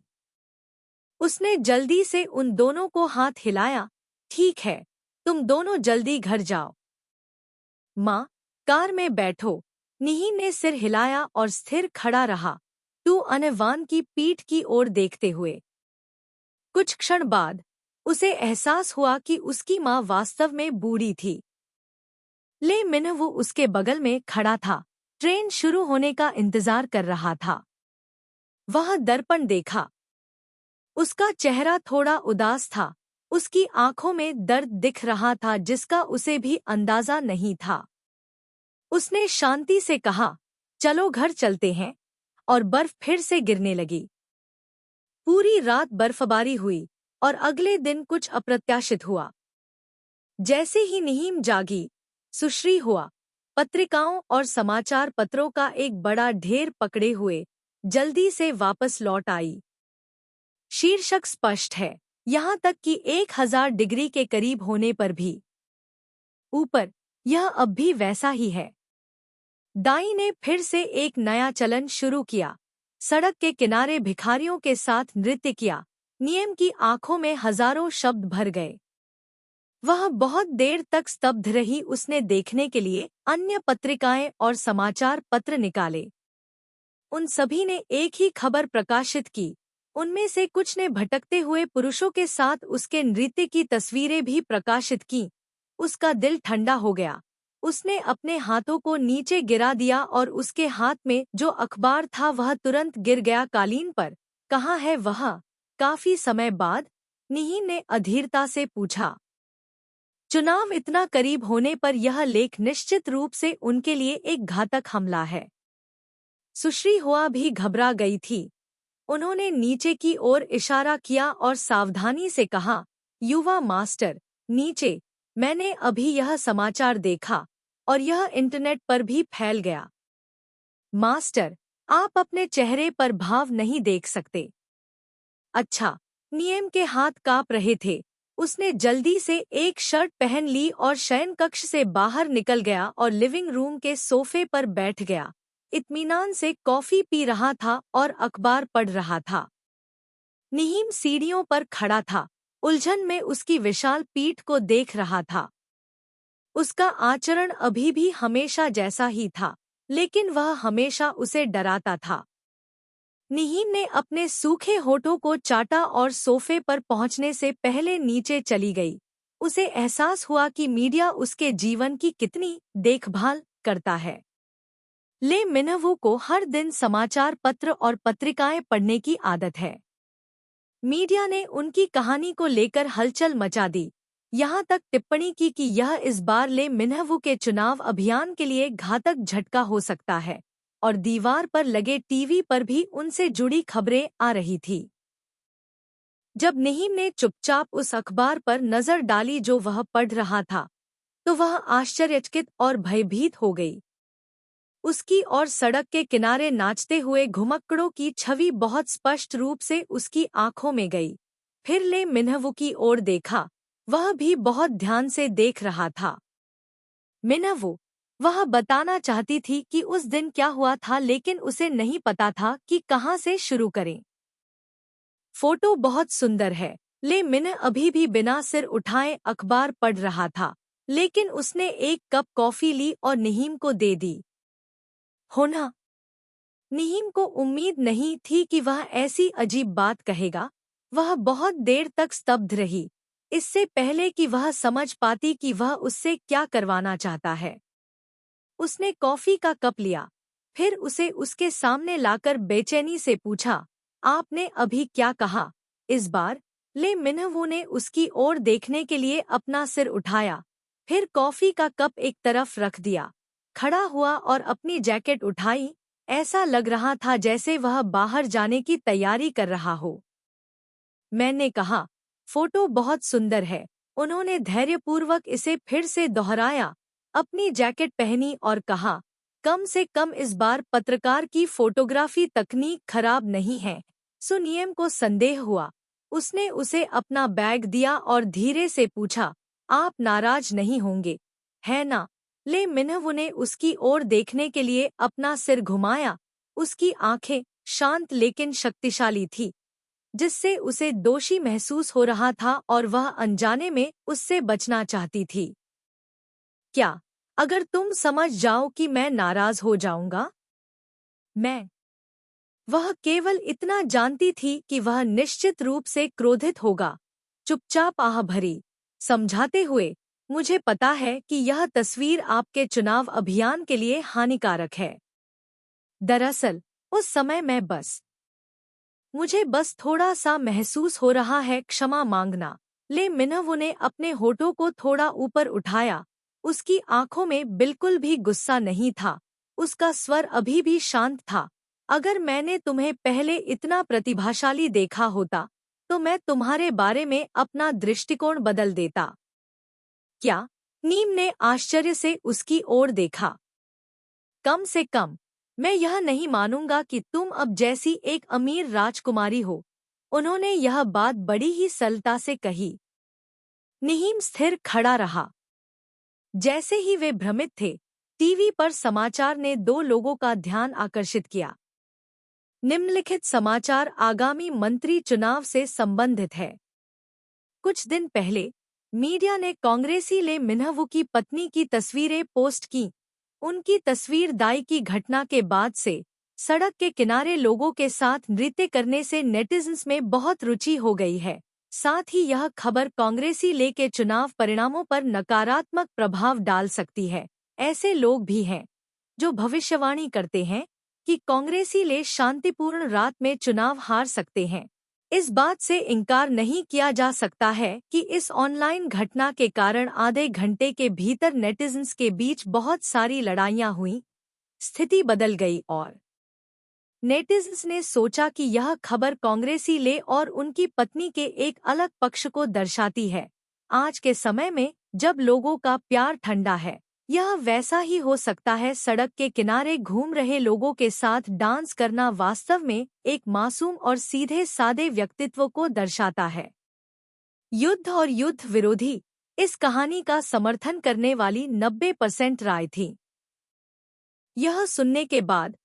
Speaker 1: उसने जल्दी से उन दोनों को हाथ हिलाया। ठीक है, तुम दोनों जल्दी घर जाओ। माँ, कार में बैठो। निही ने सिर हिलाया और स्थिर खड़ा रहा, तू अनहवान की पीठ की ओर देखते हुए। कुछ क्षण बाद उसे एहसास हुआ कि उसकी माँ वास्तव में बूढ़ी थी। ले मिन्ह वो उसके बगल में खड़ा था, ट्रेन शुरू होने का इंतजार कर रहा था। वह दर्पण देखा। उसका चेहरा थोड़ा उदास था, उसकी आंखों में दर्द दिख रहा था जिसका उसे भी अंदाजा नहीं था। उसने शांति से कहा, चलो घर चलते हैं, और बर्फ फिर से गिरने लगी। पूरी रात बर्फबारी हुई और अगले दिन कुछ अप्रत्याशित हुआ। जैसे ही निहीम जागी, सुश्री हुआ, पत्रिकाओं और समाचार पत्रों का एक बड़ा ढेर पकड़े हुए जल्दी से वापस लौट आई। शीर्षक स्पष्ट है, यहाँ तक कि 1000 डिग्री के करीब होने पर भी। ऊपर, यह अब भी वैसा ही है। दाई ने फिर से एक नया चलन शुरू किया। सड़क के किनारे भिखारियों के साथ नृत्य किया। नियम की आंखों में हजारों शब्द भर गए। वह बहुत देर तक स्तब्ध रही। उसने देखने के लिए अन्य पत्रिकाएं और समाचार पत्र निकाले। उन सभी ने एक ही खबर प्रकाशित की। उनमें से कुछ ने भटकते हुए पुरुषों के साथ उसके नृत्य की तस्वीरें भी प्रकाशित की। उसका दिल ठंडा हो गया। उसने अपने हाथों को नीचे गिरा दिया और उसके हाथ में जो अखबार था वह तुरंत गिर गया कालीन पर। कहाँ है वह? काफी समय बाद निहीन ने अधीरता से पूछा। चुनाव इतना करीब होने पर यह लेख निश्चित रूप से उनके लिए एक घातक हमला है। सुश्री हुआ भी घबरा गई थी। उन्होंने नीचे की ओर इशारा किया और सावधानी से कहा, युवा मास्टर, नीचे, मैंने अभी यह समाचार देखा और यह इंटरनेट पर भी फैल गया। मास्टर, आप अपने चेहरे पर भाव नहीं देख सकते। अच्छा, नियम के हाथ कांप रहे थे। उसने जल्दी से एक शर्ट पहन ली और शयन कक्ष से बाहर निकल गया और लिविंग रूम के सोफे पर बैठ गया। इत्मीनान से कॉफी पी रहा था और अखबार पढ़ रहा था। निहीम सीढ़ियों पर खड़ा था, उलझन में उसकी विशाल पीठ को देख रहा था। उसका आचरण अभी भी हमेशा जैसा ही था, लेकिन वह हमेशा उसे डराता था। निहीम ने अपने सूखे होठों को चाटा और सोफे पर पहुंचने से पहले नीचे चली गई। उसे एहसास हुआ कि मीडिया उसके जीवन की कितनी देखभाल करता है। ले मिन्हवू को हर दिन समाचार पत्र और पत्रिकाएं पढ़ने की आदत है। मीडिया ने उनकी कहानी को लेकर हलचल मचा दी, यहाँ तक टिप्पणी की कि यह इस बार ले मिन्हवू के चुनाव अभियान के लिए घातक झटका हो सकता है, और दीवार पर लगे टीवी पर भी उनसे जुड़ी खबरें आ रही थी। जब निहीम ने चुपचाप उस अखबार पर नजर डाली जो वह पढ़ रहा था, तो वह आश्चर्यचकित और भयभीत हो गई। उसकी और सड़क के किनारे नाचते हुए घुमक्कड़ों की छवि बहुत स्पष्ट रूप से उसकी आंखों में गई। फिर ले मिन्हवू की ओर देखा, वह भी बहुत ध्यान से देख रहा था। मिन्हवू, वह बताना चाहती थी कि उस दिन क्या हुआ था, लेकिन उसे नहीं पता था कि कहाँ से शुरू करें। फोटो बहुत सुंदर है। ले मिन्ह अभी भी बिना सिर उठाए अखबार पढ़ रहा था, लेकिन उसने एक कप कॉफी ली और निहीम को दे दी। होना, निहीम को उम्मीद नहीं थी कि वह ऐसी अजीब बात कहेगा। वह बहुत देर तक स्तब्ध रही। इससे पहले कि वह समझ पाती कि वह उससे क्या करवाना चाहता है। उसने कॉफी का कप लिया, फिर उसे उसके सामने लाकर बेचैनी से पूछा, आपने अभी क्या कहा? इस बार ले मिनहवू ने उसकी ओर देखने के लिए अपना सिर उठाया, फिर कॉफी का कप एक तरफ रख दिया, खड़ा हुआ और अपनी जैकेट उठाई। ऐसा लग रहा था जैसे वह बाहर जाने की तैयारी कर रहा हो। मैंने कहा, फोटो बहुत सुंदर है। उन्होंने धैर्यपूर्वक इसे फिर से दोहराया, अपनी जैकेट पहनी और कहा, कम से कम इस बार पत्रकार की फोटोग्राफी तकनीक खराब नहीं है। सुनियम को संदेह हुआ। उसने उसे अपना बैग दिया और धीरे से पूछा, आप नाराज नहीं होंगे, है ना? ले मिनहवू ने उसकी ओर देखने के लिए अपना सिर घुमाया। उसकी आंखें शांत लेकिन शक्तिशाली थी, जिससे उसे दोषी महसूस हो रहा था और वह अनजाने में उससे बचना चाहती थी। क्या अगर तुम समझ जाओ कि मैं नाराज हो जाऊंगा? मैं वह केवल इतना जानती थी कि वह निश्चित रूप से क्रोधित होगा। चुपचाप आह भरी, समझाते हुए, मुझे पता है कि यह तस्वीर आपके चुनाव अभियान के लिए हानिकारक है। दरअसल उस समय मुझे बस थोड़ा सा महसूस हो रहा है, क्षमा मांगना। ले मिनहवू ने अपने होठों को थोड़ा ऊपर उठाया। उसकी आंखों में बिल्कुल भी गुस्सा नहीं था, उसका स्वर अभी भी शांत था। अगर मैंने तुम्हें पहले इतना प्रतिभाशाली देखा होता तो मैं तुम्हारे बारे में अपना दृष्टिकोण बदल देता। क्या? नीम ने आश्चर्य से उसकी ओर देखा। कम से कम मैं यह नहीं मानूंगा कि तुम अब जैसी एक अमीर राजकुमारी हो। उन्होंने यह बात बड़ी ही सरलता से कही। नीम स्थिर खड़ा रहा। जैसे ही वे भ्रमित थे, टीवी पर समाचार ने दो लोगों का ध्यान आकर्षित किया। निम्नलिखित समाचार आगामी मंत्री चुनाव से संबंधित है। कुछ दिन पहले मीडिया ने कांग्रेसी ले मिनहवू की पत्नी की तस्वीरें पोस्ट की। उनकी तस्वीर दाई की घटना के बाद से सड़क के किनारे लोगों के साथ नृत्य करने से नेटिजन्स में बहुत रुचि हो गई है। साथ ही यह खबर कांग्रेसी ले के चुनाव परिणामों पर नकारात्मक प्रभाव डाल सकती है। ऐसे लोग भी हैं जो भविष्यवाणी करते हैं कि कांग्रेसी ले शांतिपूर्ण रात में चुनाव हार सकते हैं। इस बात से इनकार नहीं किया जा सकता है कि इस ऑनलाइन घटना के कारण आधे घंटे के भीतर नेटिजन्स के बीच बहुत सारी लड़ाइयां हुईं। स्थिति बदल गई और नेटिजन्स ने सोचा कि यह खबर कांग्रेसी ले और उनकी पत्नी के एक अलग पक्ष को दर्शाती है। आज के समय में जब लोगों का प्यार ठंडा है, यह वैसा ही हो सकता है। सड़क के किनारे घूम रहे लोगों के साथ डांस करना वास्तव में एक मासूम और सीधे सादे व्यक्तित्व को दर्शाता है। युद्ध और युद्ध विरोधी इस कहानी का समर्थन करने वाली 90% राय थी। यह सुनने के बाद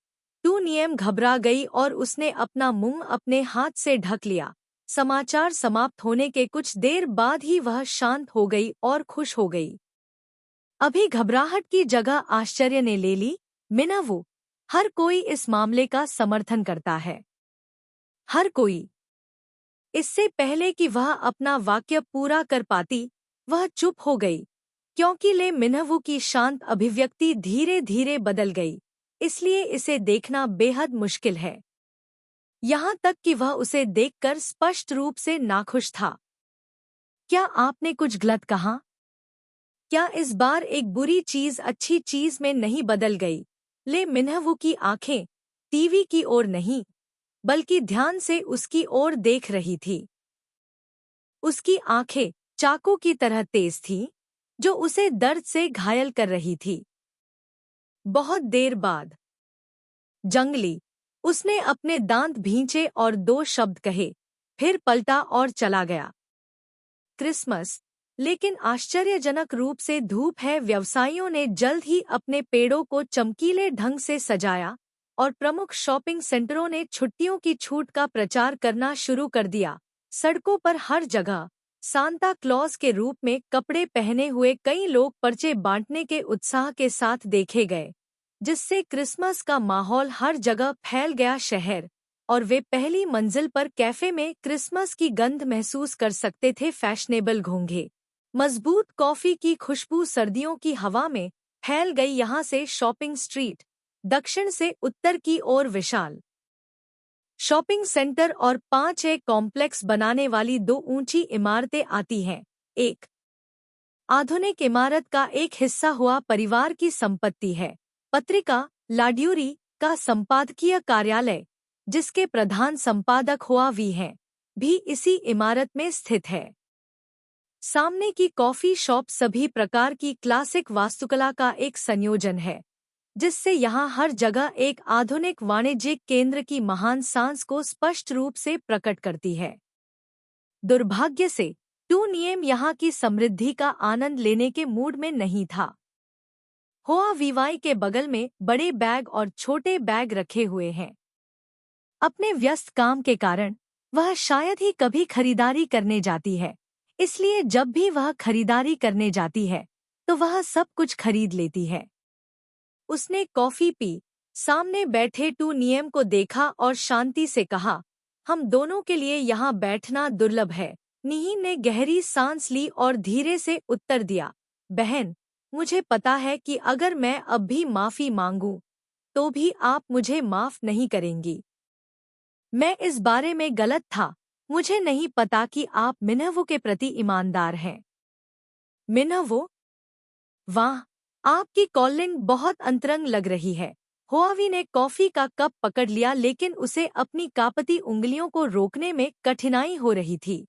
Speaker 1: नियम घबरा गई और उसने अपना मुंह अपने हाथ से ढक लिया। समाचार समाप्त होने के कुछ देर बाद ही वह शांत हो गई और खुश हो गई। अभी घबराहट की जगह आश्चर्य ने ले ली। मिनहवू, हर कोई इस मामले का समर्थन करता है। हर कोई। इससे पहले कि वह अपना वाक्य पूरा कर पाती, वह चुप हो गई, क्योंकि ले मिनहवू की शांत अभिव्यक्ति धीरे धीरे बदल गई, इसलिए इसे देखना बेहद मुश्किल है। यहाँ तक कि वह उसे देखकर स्पष्ट रूप से नाखुश था। क्या आपने कुछ गलत कहा? क्या इस बार एक बुरी चीज अच्छी चीज में नहीं बदल गई? ले मिनहवू की आंखें टीवी की ओर नहीं, बल्कि ध्यान से उसकी ओर देख रही थी। उसकी आंखें चाकू की तरह तेज थीं, जो उसे दर्द से घायल कर रही थी। बहुत देर बाद जंगली उसने अपने दांत भींचे और दो शब्द कहे, फिर पलटा और चला गया। क्रिसमस, लेकिन आश्चर्यजनक रूप से धूप है। व्यवसायियों ने जल्द ही अपने पेड़ों को चमकीले ढंग से सजाया और प्रमुख शॉपिंग सेंटरों ने छुट्टियों की छूट का प्रचार करना शुरू कर दिया। सड़कों पर हर जगह सांता क्लॉज के रूप में कपड़े पहने हुए कई लोग पर्चे बांटने के उत्साह के साथ देखे गए, जिससे क्रिसमस का माहौल हर जगह फैल गया। शहर और वे पहली मंजिल पर कैफे में क्रिसमस की गंध महसूस कर सकते थे। फैशनेबल घोंघे, मजबूत कॉफी की खुशबू सर्दियों की हवा में फैल गई। यहाँ से शॉपिंग स्ट्रीट, दक्षिण से उत्तर की ओर विशाल शॉपिंग सेंटर और 5 कॉम्प्लेक्स बनाने वाली 2 ऊंची इमारतें आती हैं। एक आधुनिक इमारत का एक हिस्सा हुआ परिवार की संपत्ति है। पत्रिका लाड्यूरी का संपादकीय कार्यालय, जिसके प्रधान संपादक हुआ वी हैं, भी इसी इमारत में स्थित है। सामने की कॉफी शॉप सभी प्रकार की क्लासिक वास्तुकला का एक संयोजन है, जिससे यहाँ हर जगह एक आधुनिक वाणिज्यिक केंद्र की महान सांस को स्पष्ट रूप से प्रकट करती है। दुर्भाग्य से टू नियम यहाँ की समृद्धि का आनंद लेने के मूड में नहीं था। होआ वीवाई के बगल में बड़े बैग और छोटे बैग रखे हुए हैं। अपने व्यस्त काम के कारण वह शायद ही कभी खरीदारी करने जाती है, इसलिए जब भी वह खरीदारी करने जाती है तो वह सब कुछ खरीद लेती है। उसने कॉफी पी, सामने बैठे टू नियम को देखा और शांति से कहा, हम दोनों के लिए यहाँ बैठना दुर्लभ है। निही ने गहरी सांस ली और धीरे से उत्तर दिया, बहन, मुझे पता है कि अगर मैं अब भी माफी मांगूं तो भी आप मुझे माफ नहीं करेंगी। मैं इस बारे में गलत था। मुझे नहीं पता कि आप मिनहवो के प्रति ईमानदार हैं। मिनहवो? वाह, आपकी कॉलिंग बहुत अंतरंग लग रही है। होआवी ने कॉफी का कप पकड़ लिया, लेकिन उसे अपनी कांपती उंगलियों को रोकने में कठिनाई हो रही थी।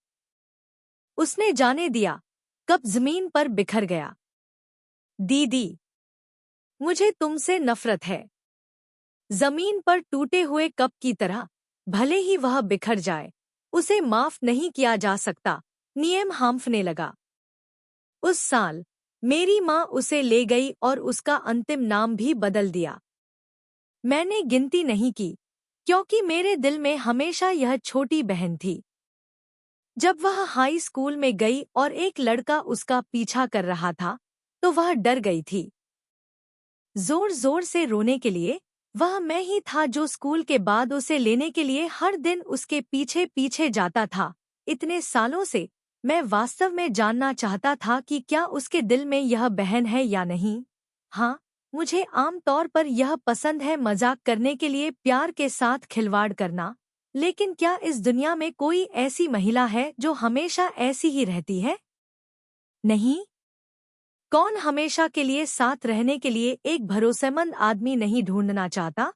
Speaker 1: उसने जाने दिया, कप जमीन पर बिखर गया। दीदी, मुझे तुमसे नफरत है। जमीन पर टूटे हुए कप की तरह, भले ही वह बिखर जाए, उसे माफ नहीं किया जा सकता। नियम हांफने लगा। उस साल मेरी माँ उसे ले गई और उसका अंतिम नाम भी बदल दिया। मैंने गिनती नहीं की, क्योंकि मेरे दिल में हमेशा यह छोटी बहन थी। जब वह हाई स्कूल में गई और एक लड़का उसका पीछा कर रहा था, तो वह डर गई थी। जोर जोर से रोने के लिए वह मैं ही था जो स्कूल के बाद उसे लेने के लिए हर दिन उसके पीछे पीछे जाता था। इतने सालों से मैं वास्तव में जानना चाहता था कि क्या उसके दिल में यह बहन है या नहीं। हाँ, मुझे आम तौर पर यह पसंद है मजाक करने के लिए, प्यार के साथ खिलवाड़ करना, लेकिन क्या इस दुनिया में कोई ऐसी महिला है जो हमेशा ऐसी ही रहती है? नहीं। कौन हमेशा के लिए साथ रहने के लिए एक भरोसेमंद आदमी नहीं ढूंढना चाहता?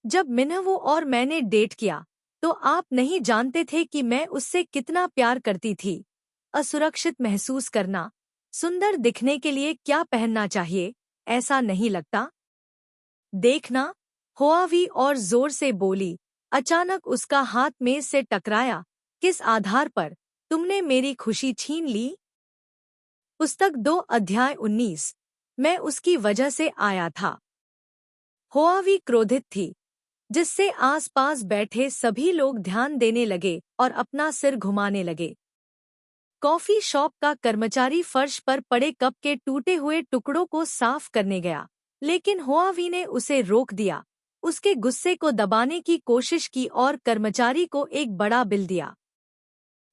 Speaker 1: जब मिनहवो और मैंने डेट किया तो आप नहीं जानते थे कि मैं उससे कितना प्यार करती थी। असुरक्षित महसूस करना, सुंदर दिखने के लिए क्या पहनना चाहिए, ऐसा नहीं लगता? देखना, होआवी और जोर से बोली। अचानक उसका हाथ मेज से टकराया। किस आधार पर तुमने मेरी खुशी छीन ली? पुस्तक 2 अध्याय 19। मैं उसकी वजह से आया था। होआवी क्रोधित थी, जिससे आसपास बैठे सभी लोग ध्यान देने लगे और अपना सिर घुमाने लगे। कॉफी शॉप का कर्मचारी फर्श पर पड़े कप के टूटे हुए टुकड़ों को साफ करने गया, लेकिन होआवी ने उसे रोक दिया। उसके गुस्से को दबाने की कोशिश की और कर्मचारी को एक बड़ा बिल दिया।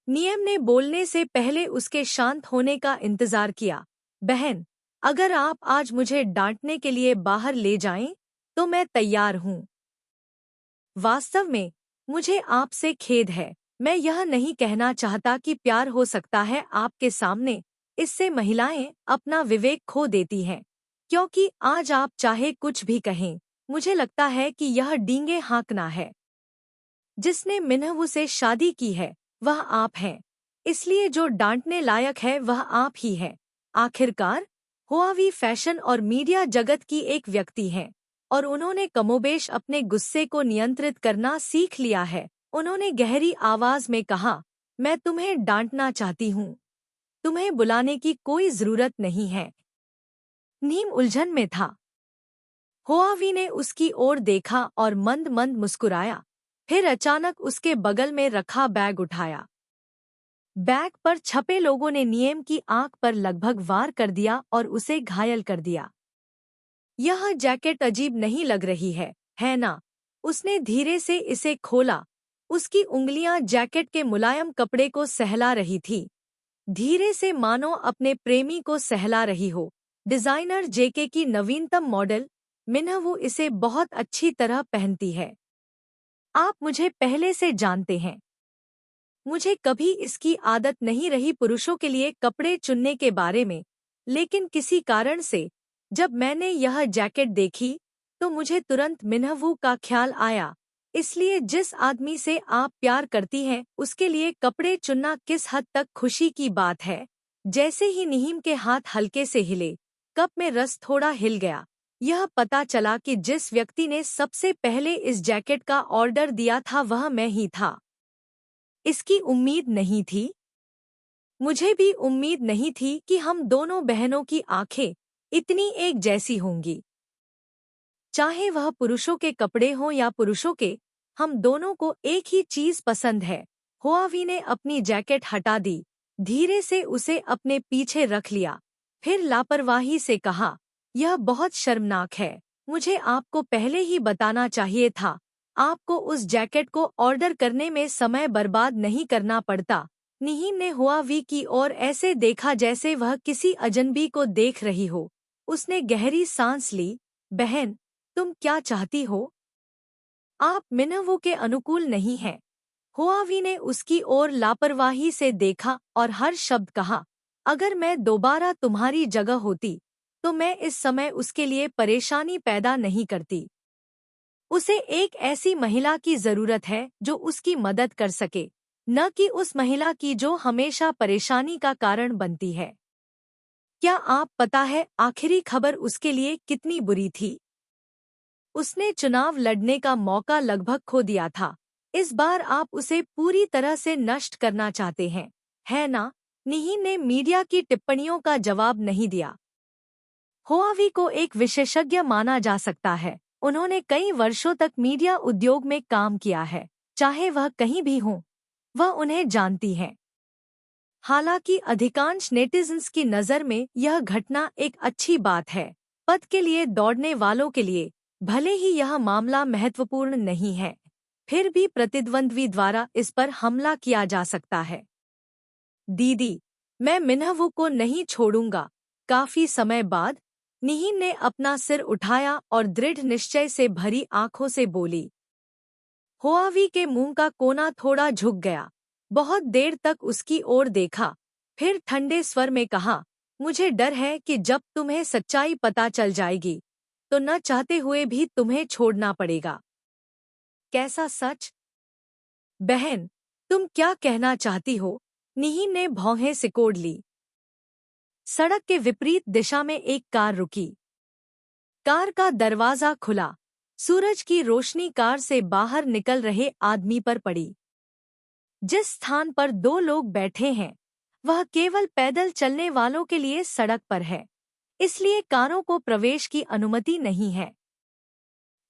Speaker 1: नियम ने बोलने से पहले उसके शांत होने का इंतजार किया। बहन, अगर आप आज मुझे डांटने के लिए बाहर ले जाएं, तो मैं तैयार हूँ। वास्तव में मुझे आपसे खेद है। मैं यह नहीं कहना चाहता कि प्यार हो सकता है आपके सामने। इससे महिलाएं अपना विवेक खो देती हैं, क्योंकि आज आप चाहे कुछ भी कहें, मुझे लगता है कि यह डींगे हाँकना है। जिसने मिनहवो से शादी की है वह आप हैं, इसलिए जो डांटने लायक है वह आप ही हैं। आखिरकार होआवी फैशन और मीडिया जगत की एक व्यक्ति हैं, और उन्होंने कमोबेश अपने गुस्से को नियंत्रित करना सीख लिया है। उन्होंने गहरी आवाज में कहा, मैं तुम्हें डांटना चाहती हूँ। तुम्हें बुलाने की कोई जरूरत नहीं है। नीम उलझन में था। होआवी ने उसकी ओर देखा और मंद मंद मुस्कुराया, फिर अचानक उसके बगल में रखा बैग उठाया। बैग पर छपे लोगों ने नियम की आंख पर लगभग वार कर दिया और उसे घायल कर दिया। यह जैकेट अजीब नहीं लग रही है ना? उसने धीरे से इसे खोला। उसकी उंगलियां जैकेट के मुलायम कपड़े को सहला रही थी, धीरे से मानो अपने प्रेमी को सहला रही हो। डिजाइनर जेके की नवीनतम मॉडल। मिन्हवू इसे बहुत अच्छी तरह पहनती है। आप मुझे पहले से जानते हैं। मुझे कभी इसकी आदत नहीं रही पुरुषों के लिए कपड़े चुनने के बारे में, लेकिन किसी कारण से जब मैंने यह जैकेट देखी तो मुझे तुरंत मिन्हवू का ख्याल आया। इसलिए जिस आदमी से आप प्यार करती हैं उसके लिए कपड़े चुनना किस हद तक खुशी की बात है। जैसे ही निहीम के हाथ हल्के से हिले, कप में रस थोड़ा हिल गया। यह पता चला कि जिस व्यक्ति ने सबसे पहले इस जैकेट का ऑर्डर दिया था वह मैं ही था। इसकी उम्मीद नहीं थी। मुझे भी उम्मीद नहीं थी कि हम दोनों बहनों की आंखें इतनी एक जैसी होंगी। चाहे वह पुरुषों के कपड़े हों या पुरुषों के, हम दोनों को एक ही चीज पसंद है। हुआवी ने अपनी जैकेट हटा दी, धीरे से उसे अपने पीछे रख लिया, फिर लापरवाही से कहा, यह बहुत शर्मनाक है। मुझे आपको पहले ही बताना चाहिए था। आपको उस जैकेट को ऑर्डर करने में समय बर्बाद नहीं करना पड़ता। निहीम ने हुआवी की ओर ऐसे देखा जैसे वह किसी अजनबी को देख रही हो। उसने गहरी सांस ली। बहन, तुम क्या चाहती हो? आप मिन्हवू के अनुकूल नहीं हैं। हुआवी ने उसकी ओर लापरवाही से देखा और हर शब्द कहा, अगर मैं दोबारा तुम्हारी जगह होती तो मैं इस समय उसके लिए परेशानी पैदा नहीं करती। उसे एक ऐसी महिला की जरूरत है जो उसकी मदद कर सके, न कि उस महिला की जो हमेशा परेशानी का कारण बनती है। क्या आप पता है आखिरी खबर उसके लिए कितनी बुरी थी? उसने चुनाव लड़ने का मौका लगभग खो दिया था। इस बार आप उसे पूरी तरह से नष्ट करना चाहते हैं, है ना? निहीम ने मीडिया की टिप्पणियों का जवाब नहीं दिया। हुआवी को एक विशेषज्ञ माना जा सकता है। उन्होंने कई वर्षों तक मीडिया उद्योग में काम किया है। चाहे वह कहीं भी हो, वह उन्हें जानती हैं। हालांकि अधिकांश नेटिजन्स की नज़र में यह घटना एक अच्छी बात है। पद के लिए दौड़ने वालों के लिए भले ही यह मामला महत्वपूर्ण नहीं है, फिर भी प्रतिद्वंद्वी द्वारा इस पर हमला किया जा सकता है। दीदी, मैं मिन्हवू को नहीं छोड़ूंगा। काफी समय बाद निहीम ने अपना सिर उठाया और दृढ़ निश्चय से भरी आंखों से बोली। हुआवी के मुंह का कोना थोड़ा झुक गया। बहुत देर तक उसकी ओर देखा, फिर ठंडे स्वर में कहा, मुझे डर है कि जब तुम्हें सच्चाई पता चल जाएगी तो न चाहते हुए भी तुम्हें छोड़ना पड़ेगा। कैसा सच? बहन, तुम क्या कहना चाहती हो? निहीम ने भौहें सिकोड़ ली। सड़क के विपरीत दिशा में एक कार रुकी। कार का दरवाजा खुला। सूरज की रोशनी कार से बाहर निकल रहे आदमी पर पड़ी। जिस स्थान पर दो लोग बैठे हैं वह केवल पैदल चलने वालों के लिए सड़क पर है, इसलिए कारों को प्रवेश की अनुमति नहीं है।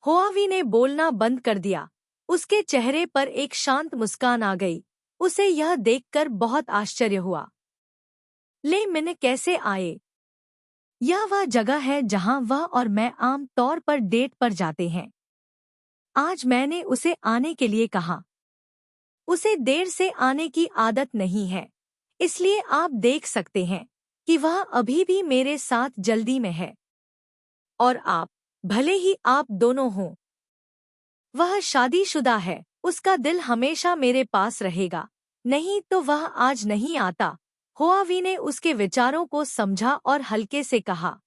Speaker 1: हुआवी ने बोलना बंद कर दिया। उसके चेहरे पर एक शांत मुस्कान आ गई। उसे यह देखकर बहुत आश्चर्य हुआ। ले मिन कैसे आए? यह वह जगह है जहां वह और मैं आम तौर पर डेट पर जाते हैं। आज मैंने उसे आने के लिए कहा। उसे देर से आने की आदत नहीं है, इसलिए आप देख सकते हैं कि वह अभी भी मेरे साथ जल्दी में है। और आप, भले ही आप दोनों हों, वह शादीशुदा है। उसका दिल हमेशा मेरे पास रहेगा, नहीं तो वह आज नहीं आता। हुआवी ने उसके विचारों को समझा और हल्के से कहा।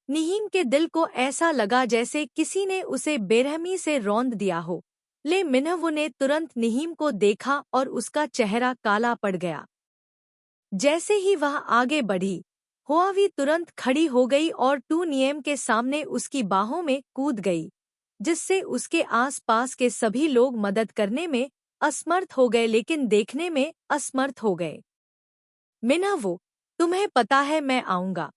Speaker 1: निहीम के दिल को ऐसा लगा जैसे किसी ने उसे बेरहमी से रौंद दिया हो। ले मिन्हवू ने तुरंत निहीम को देखा और उसका चेहरा काला पड़ गया। जैसे ही वह आगे बढ़ी, हुआवी तुरंत खड़ी हो गई और टू नियम के सामने उसकी बाहों में कूद गई, जिससे उसके आसपास के सभी लोग मदद करने में असमर्थ हो गए, लेकिन देखने में असमर्थ हो गए। मिन्हवू, तुम्हें पता है मैं आऊंगा।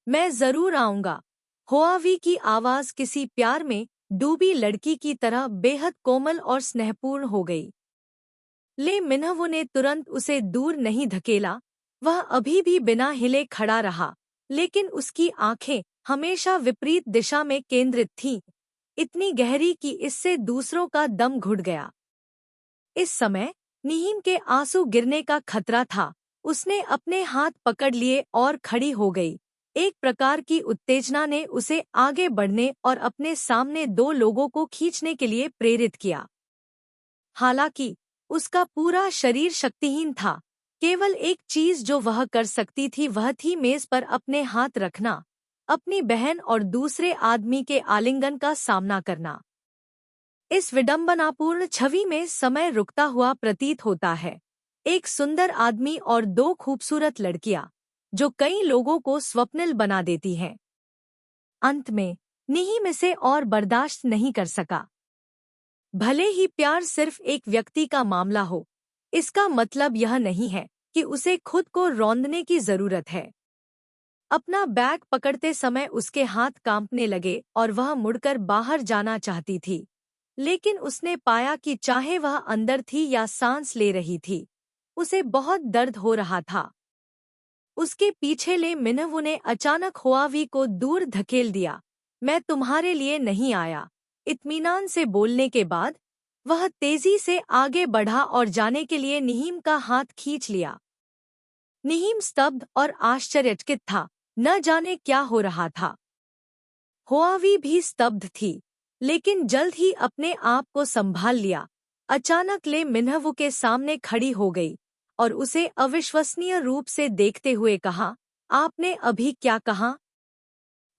Speaker 1: मैं जरूर आऊंगा। हुआवी की आवाज किसी प्यार में डूबी लड़की की तरह बेहद कोमल और स्नेहपूर्ण हो गई। ले मिन्हवू ने तुरंत उसे दूर नहीं धकेला। वह अभी भी बिना हिले खड़ा रहा, लेकिन उसकी आंखें हमेशा विपरीत दिशा में केंद्रित थीं। इतनी गहरी कि इससे दूसरों का दम घुट गया। इस समय नीम के आंसू गिरने का खतरा था। उसने अपने हाथ पकड़ लिए और खड़ी हो गई। एक प्रकार की उत्तेजना ने उसे आगे बढ़ने और अपने सामने दो लोगों को खींचने के लिए प्रेरित किया। हालांकि उसका पूरा शरीर शक्तिहीन था। केवल एक चीज जो वह कर सकती थी वह थी मेज पर अपने हाथ रखना, अपनी बहन और दूसरे आदमी के आलिंगन का सामना करना। इस विडंबनापूर्ण छवि में समय रुकता हुआ प्रतीत होता है। एक सुंदर आदमी और दो खूबसूरत लड़कियां, जो कई लोगों को स्वप्निल बना देती हैं। अंत में नीम इसे और बर्दाश्त नहीं कर सका। भले ही प्यार सिर्फ एक व्यक्ति का मामला हो, इसका मतलब यह नहीं है कि उसे खुद को रौंदने की जरूरत है। अपना बैग पकड़ते समय उसके हाथ कांपने लगे और वह मुड़कर बाहर जाना चाहती थी, लेकिन उसने पाया कि चाहे वह अंदर थी या सांस ले रही थी, उसे बहुत दर्द हो रहा था। उसके पीछे ले मिनहवू ने अचानक हुआवी को दूर धकेल दिया। मैं तुम्हारे लिए नहीं आया। इत्मीनान से बोलने के बाद वह तेजी से आगे बढ़ा और जाने के लिए नीम का हाथ खींच लिया। नीम स्तब्ध और आश्चर्यचकित था, न जाने क्या हो रहा था। हुआवी भी स्तब्ध थी, लेकिन जल्द ही अपने आप को संभाल लिया। अचानक ले मिनहवू के सामने खड़ी हो गई और उसे अविश्वसनीय रूप से देखते हुए कहा, आपने अभी क्या कहा?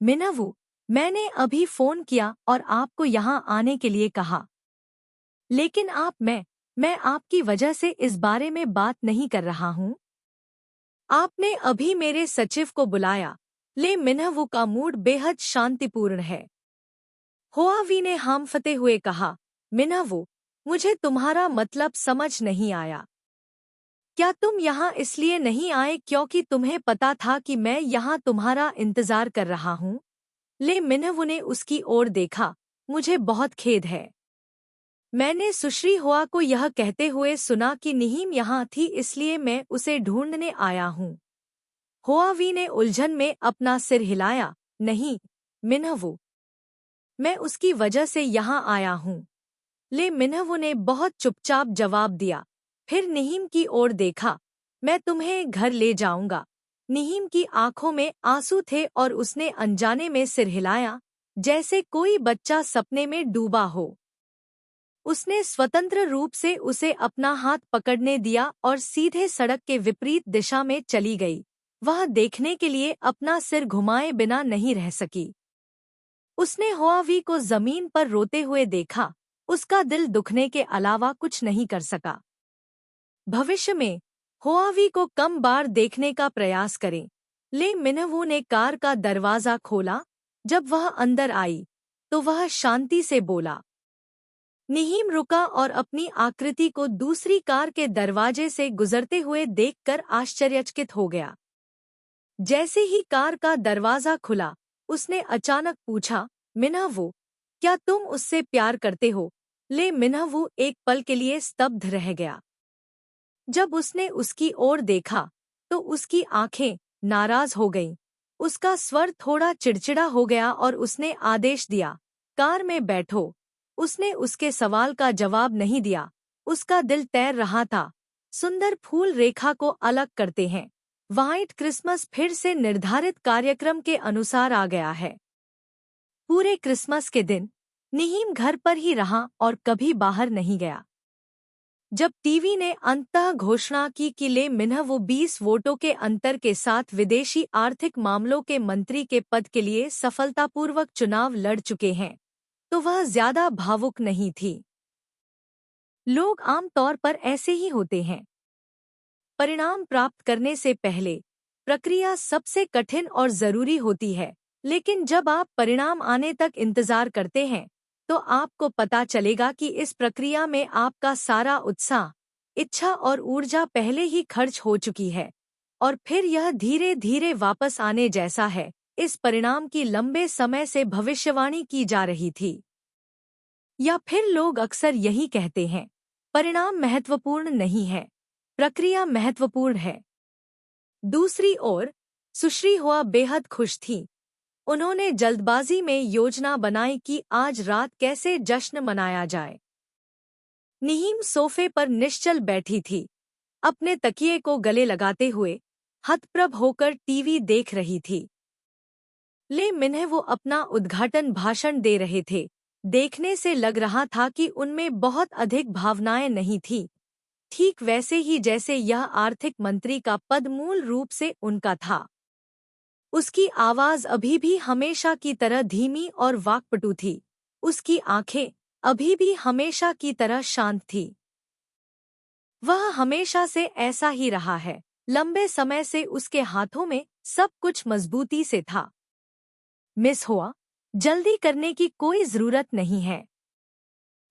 Speaker 1: मिनहवू, मैंने अभी फोन किया और आपको यहाँ आने के लिए कहा। लेकिन मैं आपकी वजह से इस बारे में बात नहीं कर रहा हूँ। आपने अभी मेरे सचिव को बुलाया। ले मिनहवू का मूड बेहद शांतिपूर्ण है। हुआवी ने हांफते हुए कहा, मिनहवू, मुझे तुम्हारा मतलब समझ नहीं आया। क्या तुम यहाँ इसलिए नहीं आए क्योंकि तुम्हें पता था कि मैं यहाँ तुम्हारा इंतजार कर रहा हूँ? ले मिनहवू ने उसकी ओर देखा, मुझे बहुत खेद है। मैंने सुश्री हुआ को यह कहते हुए सुना कि नीम यहाँ थी, इसलिए मैं उसे ढूंढने आया हूँ। हुआवी ने उलझन में अपना सिर हिलाया, नहीं मिनहवू, मैं उसकी वजह से यहाँ आया हूँ। ले मिनहवू ने बहुत चुपचाप जवाब दिया। फिर नीम की ओर देखा, मैं तुम्हें घर ले जाऊंगा। नीम की आंखों में आंसू थे और उसने अनजाने में सिर हिलाया, जैसे कोई बच्चा सपने में डूबा हो। उसने स्वतंत्र रूप से उसे अपना हाथ पकड़ने दिया और सीधे सड़क के विपरीत दिशा में चली गई। वह देखने के लिए अपना सिर घुमाए बिना नहीं रह सकी। उसने हुआवी को जमीन पर रोते हुए देखा। उसका दिल दुखने के अलावा कुछ नहीं कर सका। भविष्य में हुआवी को कम बार देखने का प्रयास करें। ले मिनहवू ने कार का दरवाजा खोला। जब वह अंदर आई तो वह शांति से बोला। नीम रुका और अपनी आकृति को दूसरी कार के दरवाजे से गुजरते हुए देखकर आश्चर्यचकित हो गया। जैसे ही कार का दरवाजा खुला, उसने अचानक पूछा, मिनहवू, क्या तुम उससे प्यार करते हो? ले मिनहवू एक पल के लिए स्तब्ध रह गया। जब उसने उसकी ओर देखा तो उसकी आंखें नाराज हो गईं। उसका स्वर थोड़ा चिड़चिड़ा हो गया और उसने आदेश दिया, कार में बैठो। उसने उसके सवाल का जवाब नहीं दिया। उसका दिल तैर रहा था। सुंदर फूल रेखा को अलग करते हैं। व्हाइट क्रिसमस फिर से निर्धारित कार्यक्रम के अनुसार आ गया है। पूरे क्रिसमस के दिन नीम घर पर ही रहा और कभी बाहर नहीं गया। जब टीवी ने अंततः घोषणा की कि ले मिनहवू 20 वोटों के अंतर के साथ विदेशी आर्थिक मामलों के मंत्री के पद के लिए सफलतापूर्वक चुनाव लड़ चुके हैं, तो वह ज्यादा भावुक नहीं थी। लोग आमतौर पर ऐसे ही होते हैं। परिणाम प्राप्त करने से पहले प्रक्रिया सबसे कठिन और जरूरी होती है, लेकिन जब आप परिणाम आने तक इंतजार करते हैं तो आपको पता चलेगा कि इस प्रक्रिया में आपका सारा उत्साह, इच्छा और ऊर्जा पहले ही खर्च हो चुकी है और फिर यह धीरे धीरे वापस आने जैसा है। इस परिणाम की लंबे समय से भविष्यवाणी की जा रही थी। या फिर लोग अक्सर यही कहते हैं, परिणाम महत्वपूर्ण नहीं है, प्रक्रिया महत्वपूर्ण है। दूसरी ओर सुश्री हुआ बेहद खुश थी। उन्होंने जल्दबाजी में योजना बनाई कि आज रात कैसे जश्न मनाया जाए। नीम सोफे पर निश्चल बैठी थी, अपने तकिए को गले लगाते हुए हतप्रभ होकर टीवी देख रही थी। ले मिन्ह वो अपना उद्घाटन भाषण दे रहे थे। देखने से लग रहा था कि उनमें बहुत अधिक भावनाएं नहीं थी, ठीक वैसे ही जैसे यह आर्थिक मंत्री का पद मूल रूप से उनका था। उसकी आवाज अभी भी हमेशा की तरह धीमी और वाक्पटु थी। उसकी आंखें अभी भी हमेशा की तरह शांत थी। वह हमेशा से ऐसा ही रहा है। लंबे समय से उसके हाथों में सब कुछ मजबूती से था। मिस हुआ, जल्दी करने की कोई जरूरत नहीं है।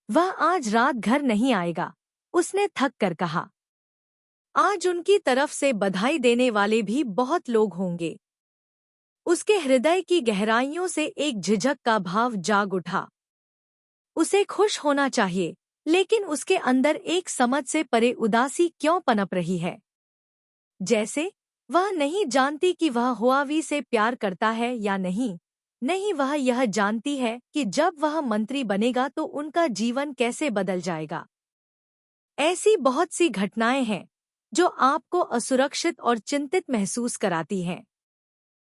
Speaker 1: वह आज रात घर नहीं आएगा, उसने थक कर कहा। आज उनकी तरफ से बधाई देने वाले भी बहुत लोग होंगे। उसके हृदय की गहराइयों से एक झिझक का भाव जाग उठा। उसे खुश होना चाहिए, लेकिन उसके अंदर एक समझ से परे उदासी क्यों पनप रही है। जैसे वह नहीं जानती कि वह हुआवी से प्यार करता है या नहीं। नहीं, वह यह जानती है कि जब वह मंत्री बनेगा तो उनका जीवन कैसे बदल जाएगा। ऐसी बहुत सी घटनाएं हैं जो आपको असुरक्षित और चिंतित महसूस कराती हैं।